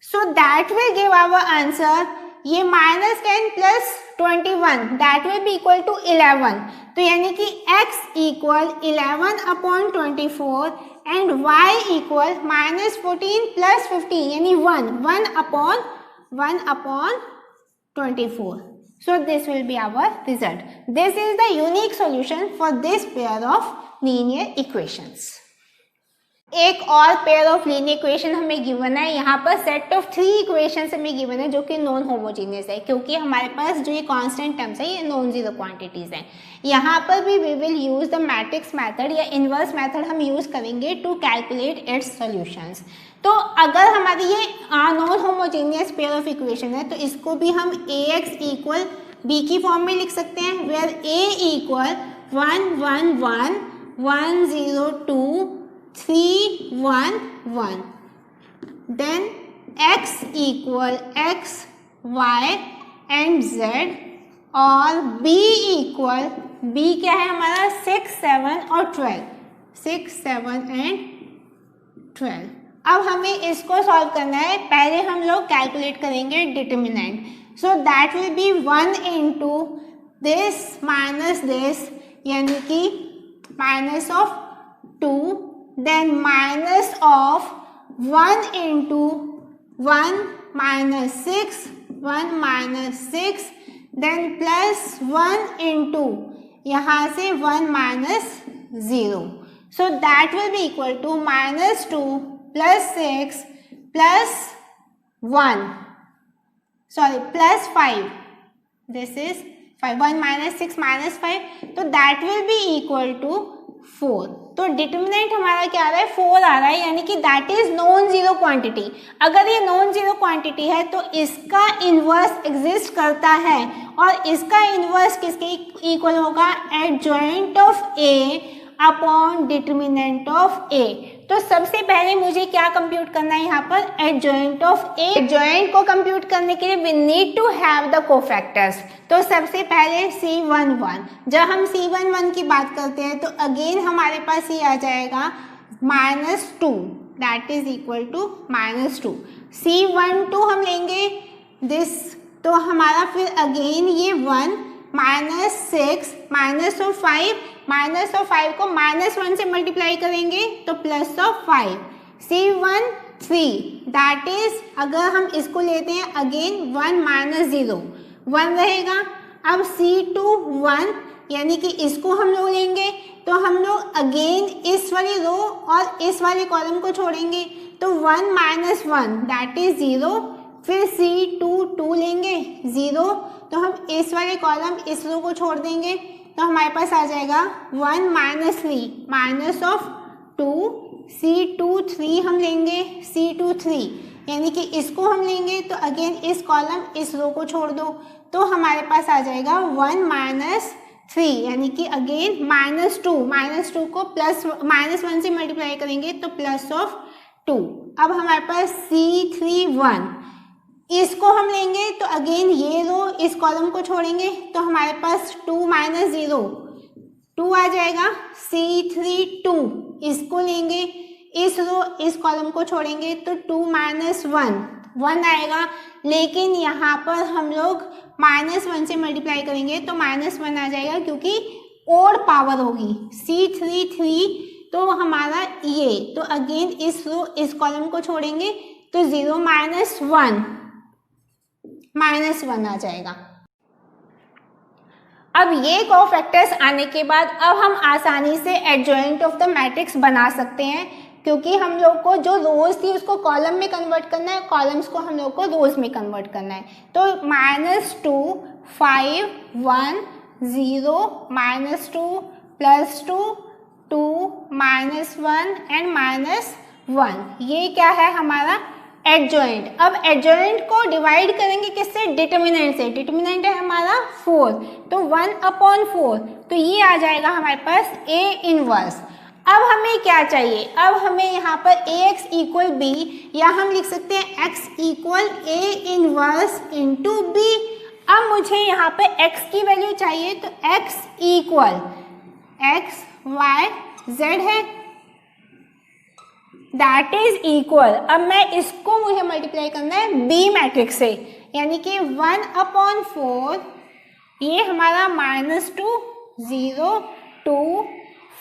so that will give our answer. ये -10 plus 21 that will be equal to 11, तो यानी कि x equal 11/24 and y equal -14 plus 15, यानी 1/24. So this will be our result. This is the unique solution for this pair of linear equations. एक और pair of linear equation हमें given है, यहाँ पर सेट ऑफ 3 इक्वेशंस हमें given है जो कि नॉन होमोजीनियस है, क्योंकि हमारे पास जो ये कांस्टेंट टर्म्स है ये नॉन जीरो क्वांटिटीज हैं। यहाँ पर भी we will use the matrix method या इनवर्स मेथड हम यूज करेंगे टू कैलकुलेट इट्स सॉल्यूशंस। तो अगर हमारी ये non homogeneous pair of equation है तो इसको भी हम ax इक्वल b की फॉर्म में लिख सकते हैं, where a equal 1 1 1 1 0 2 3 1 1, then x equal x y and z, और b equal b क्या है हमारा 6 7 और 12, 6 7 and 12। अब हमें इसको सॉल्व करना है, पहले हम लोग कैलकुलेट करेंगे determinant, so that will B 1 into this minus this, यानी कि -2, then minus of 1 into 1 minus 6, 1 minus 6, then plus 1 into यहाँ से 1 minus 0, so that will be equal to -2 plus 6 plus 1, sorry plus 5, this is 5, 1 minus 6 minus 5, तो that will be equal to 4। तो determinant हमारा क्या आ रहा है, 4 आ रहा है, यानी कि that is non zero quantity. अगर ये नॉन जीरो क्वांटिटी है तो इसका इन्वर्स एग्जिस्ट करता है, और इसका इन्वर्स किसके इक्वल होगा, adjoint of A upon determinant of A. तो सबसे पहले मुझे क्या कंप्यूट करना है यहाँ पर, एडजॉइंट ऑफ ए। एडजॉइंट को कंप्यूट करने के लिए we need to have the cofactors. तो सबसे पहले C11, जब हम C11 की बात करते हैं तो अगेन हमारे पास ये आ जाएगा -2, that is equal to -2। C12 हम लेंगे दिस, तो हमारा फिर अगेन ये 1 -6 -5 को -1 से मल्टीप्लाई करेंगे तो +5। C13 दैट इज, अगर हम इसको लेते हैं अगेन 1 -0 1 रहेगा। अब C21, यानी कि इसको हम लोग लेंगे तो हम लोग अगेन इस वाली रो और इस वाले कॉलम को छोड़ेंगे, तो 1 माइनस 1 दैट इज 0, फिर C2 लेंगे 0, तो हम इस वाले कॉलम इस रो को छोड़ देंगे, तो हमारे पास आ जाएगा 1 माइनस 3 माइनस ऑफ 2, C2 हम लेंगे C2 यानी कि इसको हम लेंगे तो अगेन इस कॉलम इस रो को छोड़ दो, तो हमारे पास आ जाएगा 1 माइनस 3 यानी कि अगेन माइनस टू को प्लस -1 से मल्टीप्लाई करेंगे तो प्लस ऑफ 2। अब हमारे पास C31 इसको हम लेंगे तो अगेन ये रो इस कॉलम को छोड़ेंगे तो हमारे पास 2 माइनस 0 2 आ जाएगा, C32 इसको लेंगे इस रो इस कॉलम को छोड़ेंगे तो 2 माइनस 1 आएगा, लेकिन यहाँ पर हम लोग -1 से मल्टीप्लाई करेंगे तो -1 आ जाएगा क्योंकि और पावर होगी C33, तो हमारा ये, तो अगेन इस रो इस कॉलम को छोड़ेंगे तो 0 माइनस 1 आ जाएगा। अब ये कोफैक्टर्स आने के बाद अब हम आसानी से एडजॉइंट ऑफ द मैट्रिक्स बना सकते हैं, क्योंकि हम लोग को जो रोज थी उसको कॉलम में कन्वर्ट करना है, कॉलम्स को हम लोग को रोज में कन्वर्ट करना है। तो -2 5 1 0 -2 +2 2 -1 एंड -1, ये क्या है हमारा एडजॉइंट। अब एडजॉइंट को डिवाइड करेंगे किससे, डिटर्मिनेंट से, डिटर्मिनेंट है हमारा 4, तो 1/4, तो ये आ जाएगा हमारे पास A इनवर्स। अब हमें क्या चाहिए, अब हमें यहाँ पर Ax इक्वल B, या हम लिख सकते हैं x equal A inverse into B। अब मुझे यहाँ पे x की वैल्यू चाहिए, तो x equal x y z है, दैट इज इक्वल, अब मैं इसको मुझे मल्टीप्लाई करना है B मैट्रिक्स से, यानी कि 1/4 ये हमारा -2 0 2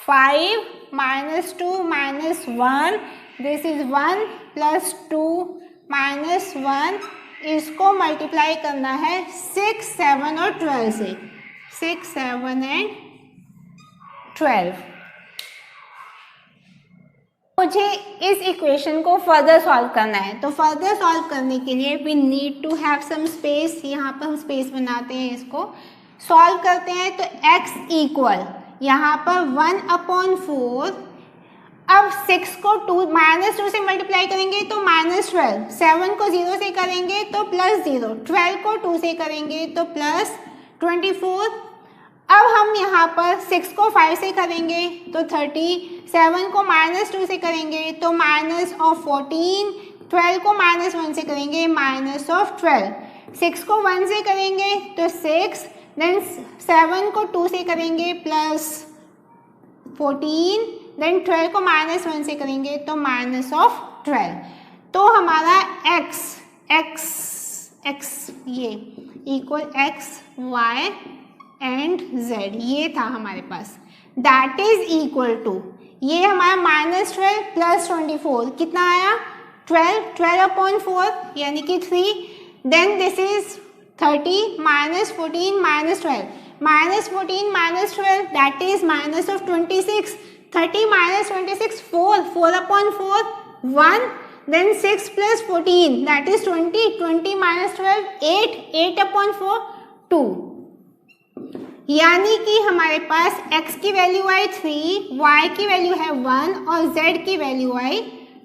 5 -2 -1, दिस इज 1 +2 -1, इसको मल्टीप्लाई करना है 6 7 और 12 से, 6 7 एंड 12। मुझे इस इक्वेशन को फर्दर सॉल्व करना है, तो फर्दर सॉल्व करने के लिए we need to have some space, यहाँ पर हम स्पेस बनाते हैं, इसको सॉल्व करते हैं। तो x इक्वल यहाँ पर 1/4, अब 6 को -2 से मल्टीप्लाई करेंगे तो -12, 7 को 0 से करेंगे तो +0, 12 को 2 से करेंगे तो +24। अब हम यहाँ पर 6 को 5 से करेंगे तो 30, 7 को -2 से करेंगे तो -14, 12 को -1 से करेंगे -12, 6 को 1 से करेंगे तो 6, देन 7 को 2 से करेंगे +14, देन 12 को -1 से करेंगे तो -12। तो हमारा x ये equal x y and z, ये था हमारे पास, दैट इज इक्वल टू, ये हमारा -12 + 24 कितना आया 12/4 यानी कि 3, then this is 30 -14 -12, -14 that is -26, 30 -26 4/4 1, then 6 + 14 that is 20, 20 - 12 8/4 2, यानी कि हमारे पास x की वैल्यू आई 3, y की वैल्यू है 1 और z की value I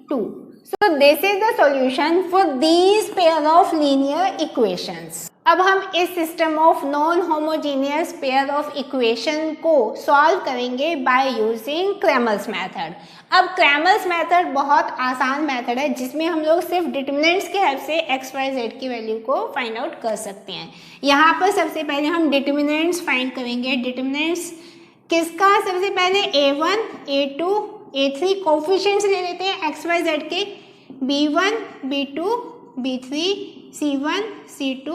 2। So this is the solution for these pair of linear equations। अब हम इस system of non homogeneous pair of equation को सॉल्व करेंगे बाय यूजिंग क्रैमर्स मेथड। अब क्रैमर्स मेथड बहुत आसान मेथड है जिसमें हम लोग सिर्फ डिटर्मिनेंट्स की हेल्प से x, y, z की वैल्यू को फाइंड आउट कर सकते हैं। यहाँ पर सबसे पहले हम डिटर्मिनेंट्स फाइंड करेंगे। डिटर्मिनेंट्स किसका, सबसे पहले a1, a2, a3 कोफिशिएंट्स ले लेते हैं x, y, z के, b1, b2, b3, c1, c2,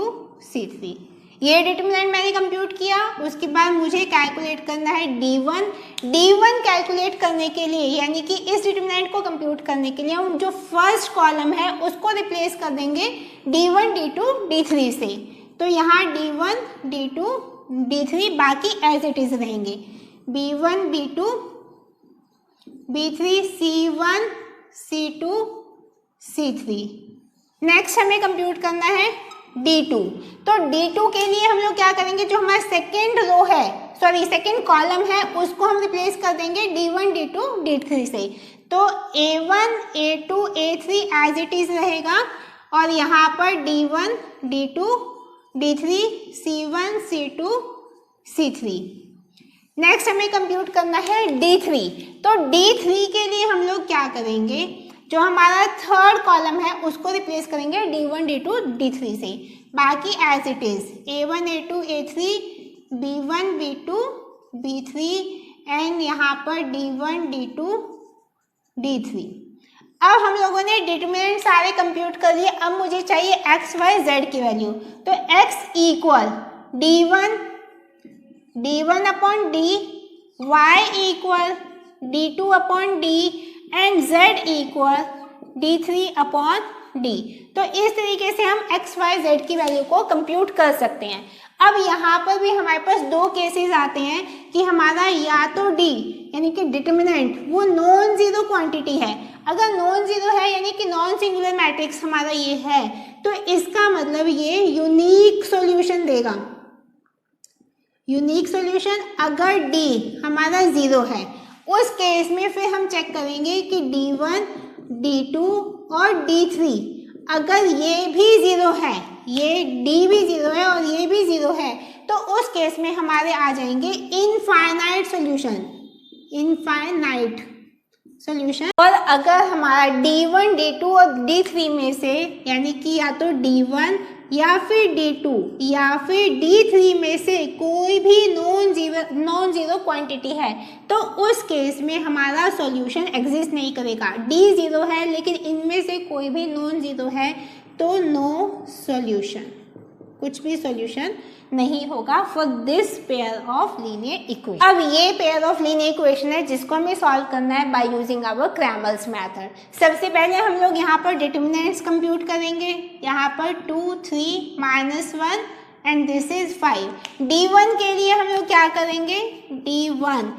c3। ये डिटरमिनेंट मैंने कंप्यूट किया। उसके बाद मुझे कैलकुलेट करना है d1। d1 कैलकुलेट करने के लिए यानी कि इस डिटरमिनेंट को कंप्यूट करने के लिए हम जो फर्स्ट कॉलम है उसको रिप्लेस कर देंगे d1, d2, d3 से। तो यहाँ d1, d2, D3, बाकी एज इट इज रहेंगे, B1 B2 B3 C1 C2 C3। Next हमें कंप्यूट करना है D2। तो D2 के लिए हम लोग क्या करेंगे, जो हमारा सेकेंड रो है, सॉरी सेकेंड कॉलम है, उसको हम रिप्लेस कर देंगे D1 D2 D3 से। तो A1 A2 A3 as it is रहेगा और यहाँ पर D1 D2 D3 C1 C2 C3। Next हमें कंप्यूट करना है D3। तो D3 के लिए हम लोग क्या करेंगे, जो हमारा थर्ड कॉलम है उसको रिप्लेस करेंगे D1 D2 D3 से, बाकी as it is A1 A2 A3 B1 B2 B3 and यहाँ पर D1 D2 D3। अब हम लोगों ने डिटरमिनेंट सारे कंप्यूट कर लिए। अब मुझे चाहिए x y z की वैल्यू। तो x equal D1 upon D, y equal D2 upon D and z equal D3 upon D। तो इस तरीके से हम x y z की वैल्यू को कंप्यूट कर सकते हैं। अब यहाँ पर भी हमारे पास दो केसेस आते हैं कि हमारा या तो D यानी कि डिटरमिनेंट वो नॉन जीरो क्वांटिटी है। अगर नॉन जीरो है यानी कि नॉन सिंगुलर मैट्रिक्स हमारा ये है, तो इसका मतलब ये यूनिक सॉल्यूशन देगा। यूनिक सॉल्यूशन अगर D हमारा जीरो है, उस केस में फिर हम चेक करेंगे कि D1 D2 और D3 अगर ये भी जीरो है, ये D भी जीरो है और ये भी जीरो है, तो उस केस में हमारे आ जाएंगे इनफाइनाइट सॉल्यूशन, इनफाइनाइट सॉल्यूशन। और अगर हमारा D1 D2 और D3 में से यानी कि या तो D1 या फिर D2 या फिर D3 में से कोई भी नॉन जीरो क्वांटिटी है, तो उस केस में हमारा सॉल्यूशन एग्जिस्ट नहीं करेगा। D जीरो है लेकिन इनमें से कोई भी नॉन जीरो है, तो नो सॉल्यूशन, कुछ भी सॉल्यूशन नहीं होगा for this pair of linear equation. अब ये पेयर ऑफ लीनियर इक्वेशन है जिसको हमें सॉल्व करना है by using our Cramer's method. सबसे पहले हम लोग यहाँ पर डिटरमिनेंट्स कंप्यूट करेंगे। यहाँ पर 2 3 -1 एंड दिस इज 5। D1 के लिए हम लोग क्या करेंगे, D1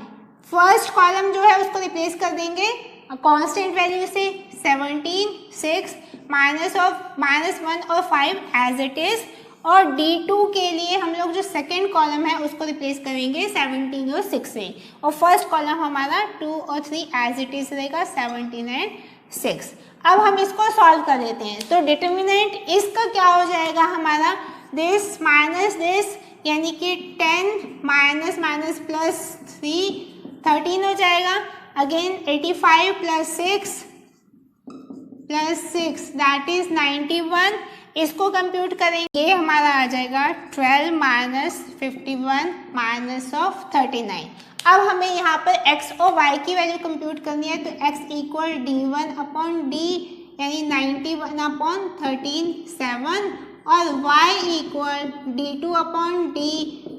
फर्स्ट कॉलम जो है उसको रिप्लेस कर देंगे कांस्टेंट वैल्यू से, 17 6 -1 और 5 एज इट इज। और D2 के लिए हम लोग जो सेकेंड कॉलम है उसको रिप्लेस करेंगे 17 और 6 से, और फर्स्ट कॉलम हमारा 2 और 3 एज इट इज रहेगा 17 एंड 6। अब हम इसको सॉल्व कर लेते हैं। तो डिटरमिनेंट इसका क्या हो जाएगा हमारा, दिस माइनस दिस यानी कि 10 माइनस प्लस 3 13 हो जाएगा। Again 85 plus 6 that is 91। इसको कंप्यूट करेंगे, हमारा आ जाएगा 12 माइनस 51 माइनस ऑफ 39। अब हमें यहाँ पर x और y की वैल्यू कंप्यूट करनी है। तो x equal D1 upon D यानी 91 अपॉन 13 7, और y equal D2 upon D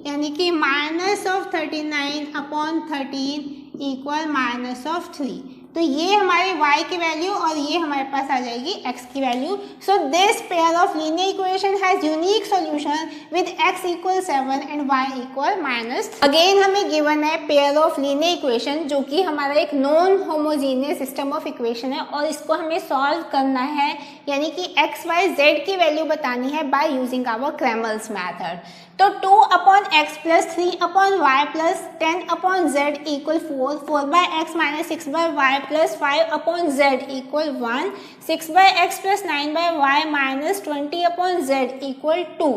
यानी कि minus of 39 upon 13 equal minus of 3। तो ये हमारे y की वैल्यू और ये हमारे पास आ जाएगी x की value. So this pair of linear equation has unique solution with x equal 7 and y equal minus. Again हमें गिवन है पेयर ऑफ लीनियर इक्वेशन जो कि हमारा एक non homogeneous system of equation है, और इसको हमें सॉल्व करना है यानी कि x y z की वैल्यू बतानी है by using our Cramer's method. तो 2 upon x plus 3 upon y plus 10 upon z equal 4, 4 by x minus 6 by y plus 5 upon z equal 1, 6 by x plus 9 by y minus 20 upon z equal 2।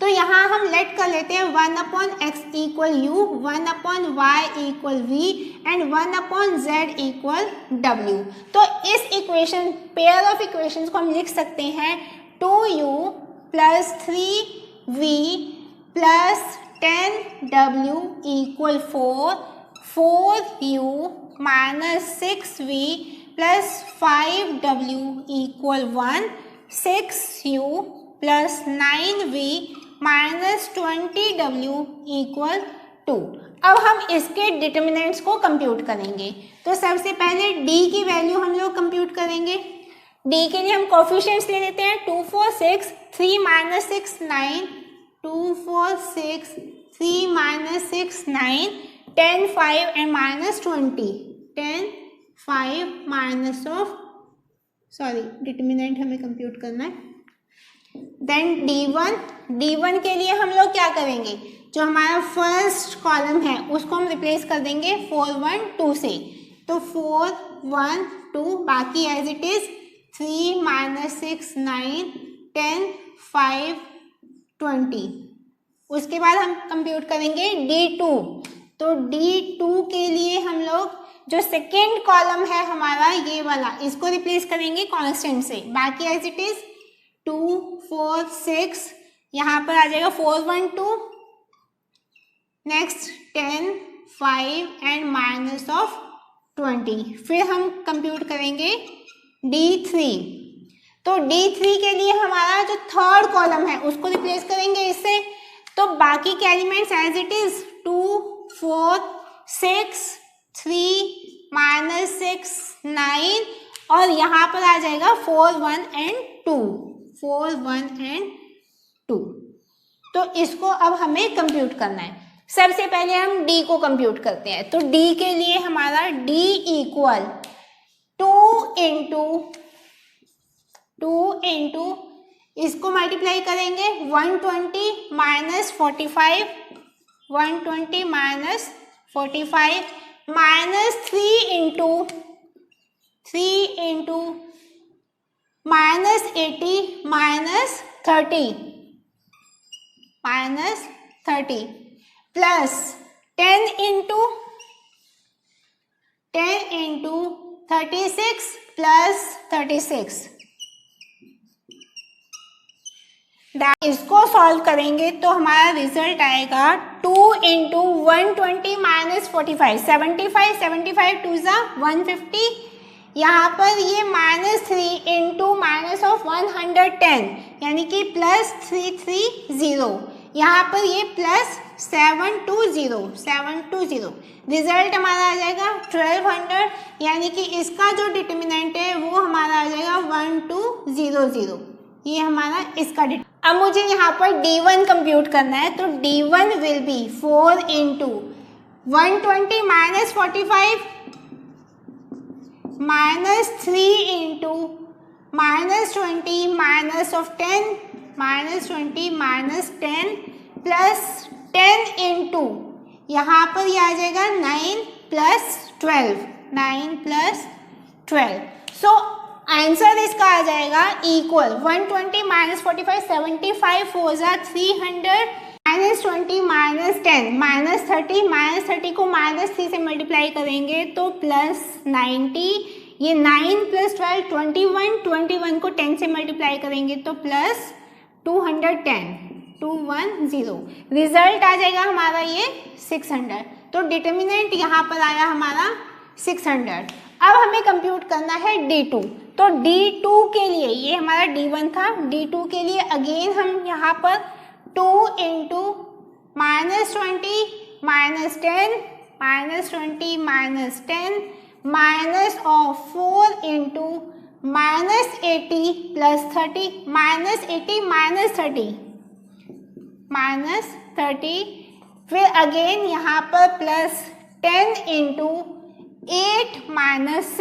तो यहाँ हम let कर लेते हैं 1 upon x equal u, 1 upon y equal v and 1 upon z equal W. तो इस equation pair of equations को हम लिख सकते हैं 2u plus 3v plus 10w equal 4, 4u minus 6v plus 5w equal 1, 6u plus 9v minus 20w equal 2। अब हम इसके डिटर्मिनेंट्स को कंप्यूट करेंगे। तो सबसे पहले d की वैल्यू हम लोग कंप्यूट करेंगे। d के लिए हम कोफिशिएंट्स ले लेते हैं 2 4 6, 3 minus 6 9, 2 4 6 3 minus 6 9, 10 5 and minus 20, 10 5 minus of determinant हमें कंप्यूट करना है। देन D1 के लिए हम लोग क्या करेंगे, जो हमारा फर्स्ट कॉलम है उसको हम रिप्लेस कर देंगे 4 1 2 से, तो 4 1 2, बाकी एज इट इज 3 minus 6 9, 10 5 20। उसके बाद हम कंप्यूट करेंगे D2, तो D2 के लिए हम लोग जो सेकेंड कॉलम है हमारा ये वाला, इसको रिप्लेस करेंगे कांस्टेंट से, बाकी एज इट इज 2 4 6, यहाँ पर आ जाएगा 4 1 2, नेक्स्ट 10 5 एंड माइनस ऑफ 20। फिर हम कंप्यूट करेंगे D3, तो D3 के लिए हमारा जो थर्ड कॉलम है उसको रिप्लेस करेंगे इससे, तो बाकी के elements as it is 2 4 6 3 minus 6 9, और यहाँ पर आ जाएगा 4 1 एंड 2, 4 1 एंड 2। तो इसको अब हमें कंप्यूट करना है। सबसे पहले हम D को कंप्यूट करते हैं, तो D के लिए हमारा D इक्वल 2 इंटू इसको मल्टीप्लाई करेंगे 120 minus 45, 120 minus 45 minus 3 into minus 80 minus 30 plus 10 into 36 plus 36। इसको सॉल्व करेंगे तो हमारा रिजल्ट आएगा 2 इंटू 120 माइनस 45, 75 2 ज़ा 150, यहाँ पर ये माइनस 3 इंटू माइनस ऑफ 110 यानी कि प्लस 330, यहाँ पर ये प्लस 720, रिजल्ट हमारा आ जाएगा 1200, यानी कि इसका जो डिटर्मिनेंट है वो हमारा आ जाएगा 1200, ये हमारा इसका डिटर्मिनेंट। अब मुझे यहाँ पर D1 कंप्यूट करना है, तो D1 will be 4 into 120 minus 45 minus 3 into minus 20 minus of 10 minus 20 minus 10 plus 10 into यहाँ पर ये आ जाएगा 9 प्लस 12, सो आंसर इसका आ जाएगा इक्वल 120 माइनस 45, 75 4 ज़ा 300 माइनस 20 माइनस 10 माइनस 30 को माइनस 3 से मल्टीप्लाई करेंगे तो प्लस 90, ये 9 प्लस 12 21 को 10 से मल्टीप्लाई करेंगे तो प्लस 210, रिजल्ट आ जाएगा हमारा ये 600, तो डिटर्मिनेंट यहाँ पर आया हमारा 600। अब हमें कंप्यूट करना है D2, तो D2 के लिए, ये हमारा D1 था, D2 के लिए अगेन हम यहाँ पर 2 into minus 20 minus 10 minus 20 minus 10 minus of 4 into minus 80 plus 30 minus 80 minus 30, फिर अगेन यहाँ पर प्लस 10 इंटू 8 माइनस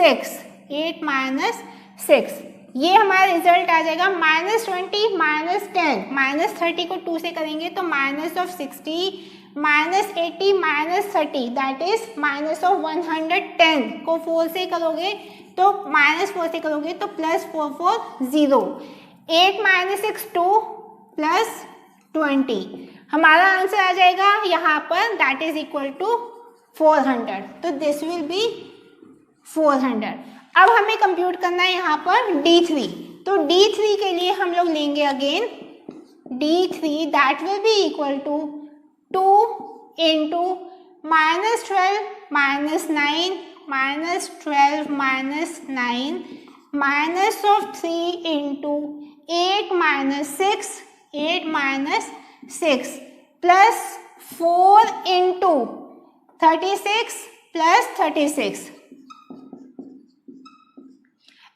6, ये हमारा रिजल्ट आ जाएगा माइनस 20 माइनस 10 माइनस 30 को 2 से करेंगे तो minus of 60 minus 80 minus 30, that is minus of 110 को 4 से करोगे तो माइनस 4 से करोगे तो प्लस 440, 8 माइनस 6 2 प्लस 20, हमारा आंसर आ जाएगा यहाँ पर दैट इज इक्वल टू 400, तो दिस विल बी 400। अब हमें कंप्यूट करना है यहाँ पर D3, तो D3 के लिए हम लोग लेंगे again D3, that will be equal to 2 into minus 12 minus 9 minus 12 minus 9 minus of 3 into 8 minus 6 plus 4 into 36 plus 36,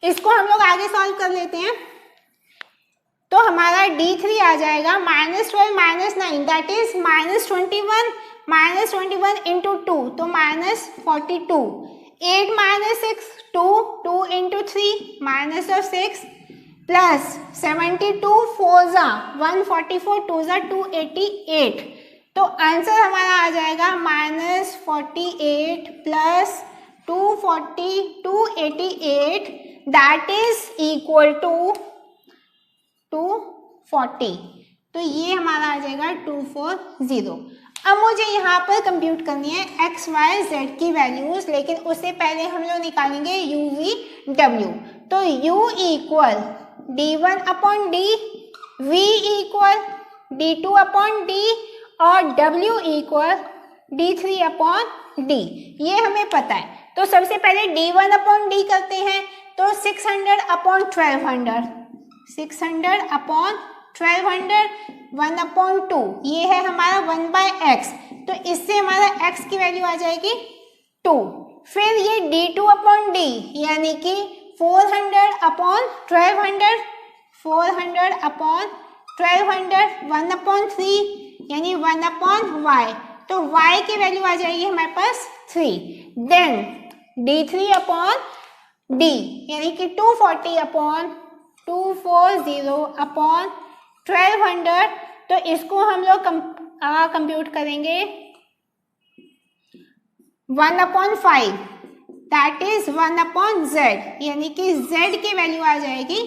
इसको हम लोग आगे सॉल्व कर लेते हैं। तो हमारा D3 आ जाएगा -12 -9 दैट इज -21 -21 इंटू 2 तो -42 8 -6 2 2 इंटू 3 -6 प्लस 72 4 ज़ा 144 2 ज़ा 288 तो आंसर हमारा आ जाएगा -48 plus 288 that is equal to 240 तो ये हमारा आ जाएगा 240। अब मुझे यहाँ पर कंप्यूट करनी है x y z की वैल्यूज, लेकिन उससे पहले हम लोग निकालेंगे u v w। तो u equal d1 upon d, v equal d2 upon d और w equal d3 upon d, ये हमें पता है। तो सबसे पहले d1 अपॉन d करते हैं, तो 600 अपॉन 1200 600 अपॉन 1200 1 अपॉन 2 ये है हमारा 1/x, तो इससे हमारा x की वैल्यू आ जाएगी 2। फिर ये d2 अपॉन d यानी कि 400 अपॉन 1200 400 अपॉन 1200 1 अपॉन 3 यानी 1 अपॉन y, तो y की वैल्यू आ जाएगी हमारे पास 3। देन d3 अपॉन d यानी कि 240 अपॉन 240 अपॉन 1200, तो इसको हम लोग कंप्यूट करेंगे 1 upon 5 that is 1 upon z यानी कि z की वैल्यू आ जाएगी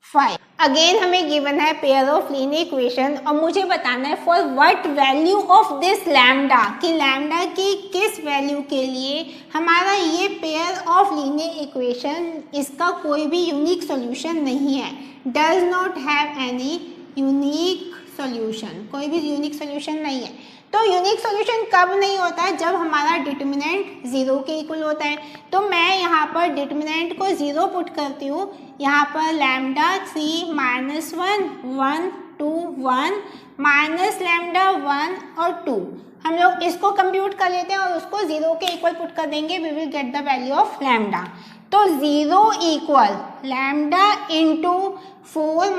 5। अगेन हमें गिवन है पेयर ऑफ लीनियर इक्वेशन और मुझे बताना है for what value of this lambda, कि लैम्डा की किस वैल्यू के लिए हमारा ये पेयर ऑफ लीनियर इक्वेशन इसका कोई भी यूनिक सॉल्यूशन नहीं है, does not have any unique solution, कोई भी यूनिक सॉल्यूशन नहीं है। तो यूनिक सॉल्यूशन कब नहीं होता है, जब हमारा डिटर्मिनेंट 0 के इक्वल होता है। तो मैं यहाँ पर डिटर्मिनेंट को 0 पुट करती हूँ, यहाँ पर लैम्डा 3 -1 1 2 1 माइनस लैम्डा 1 और 2 हम लोग इसको कंप्यूट कर लेते हैं और उसको 0 के इक्वल पुट कर देंगे, we will get the value of lambda. तो 0 इक्वल लैम्डा इंटू 4 -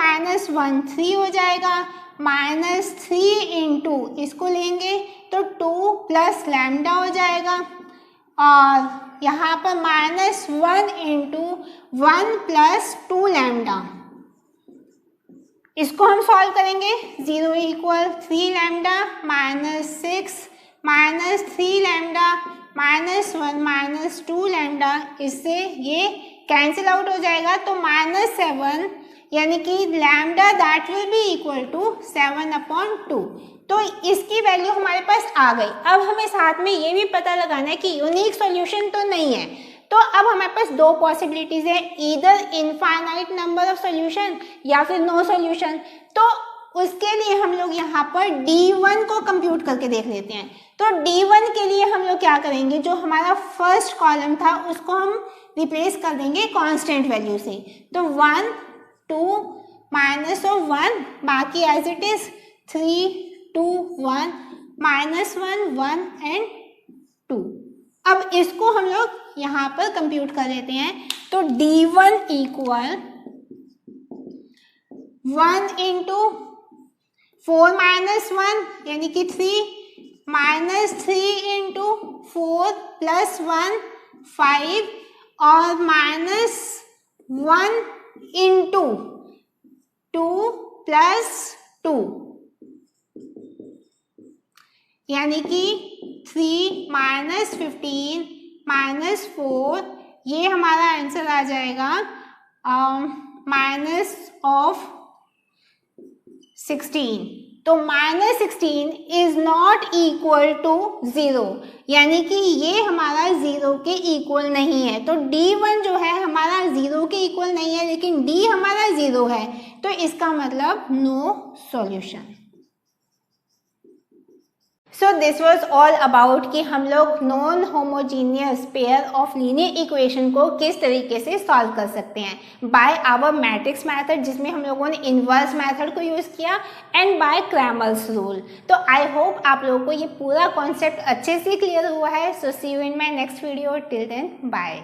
1 3 हो जाएगा, -3 इंटू इसको लेंगे तो 2 प्लस लैम्डा हो जाएगा, और यहाँ पर -1 इंटू 1 प्लस 2 लैम्डा, इसको हम सॉल्व करेंगे। 0 इक्वल 3 लैम्डा -6 -3 लैम्डा -1 -2 लैम्डा, इससे ये कैंसिल आउट हो जाएगा, तो -7 यानी कि lambda that will be equal to 7/2। तो इसकी वैल्यू हमारे पास आ गई। अब हमें साथ में ये भी पता लगाना है कि यूनिक सॉल्यूशन तो नहीं है, तो अब हमारे पास दो पॉसिबिलिटीज है, either infinite number of solution या फिर नो सॉल्यूशन। तो उसके लिए हम लोग यहाँ पर D1 को कंप्यूट करके देख लेते हैं। तो D1 के लिए हम लोग क्या करेंगे, जो हमारा फर्स्ट कॉलम था उसको हम रिप्लेस कर देंगे कांस्टेंट वैल्यू से। तो 1 2 -1 बाकी एज इट इज 3 2 1 -1 1 एंड 2। अब इसको हम लोग यहाँ पर कंप्यूट कर लेते हैं। तो D1 इक्वल 1 इंटू 4 -1 यानी कि 3 -3 इंटू 4 + 1 5 और -1 इंटू 2 + 2 यानी कि 3 -15 -4, ये हमारा आंसर आ जाएगा -16। तो -16 इज नॉट इक्वल टू 0, यानी कि ये हमारा 0 के इक्वल नहीं है। तो D1 जो है हमारा 0 के इक्वल नहीं है, लेकिन D हमारा 0 है, तो इसका मतलब no solution. So this was all about कि हम लोग non homogeneous pair of linear equation को किस तरीके से सॉल्व कर सकते हैं बाय आवर मैट्रिक्स मेथड, जिसमें हम लोगों ने इन्वर्स मेथड को यूज़ किया, एंड बाय क्रैमर्स रूल। तो आई होप आप लोगों को ये पूरा कॉन्सेप्ट अच्छे से क्लियर हुआ है। So see you in my next video, till then bye.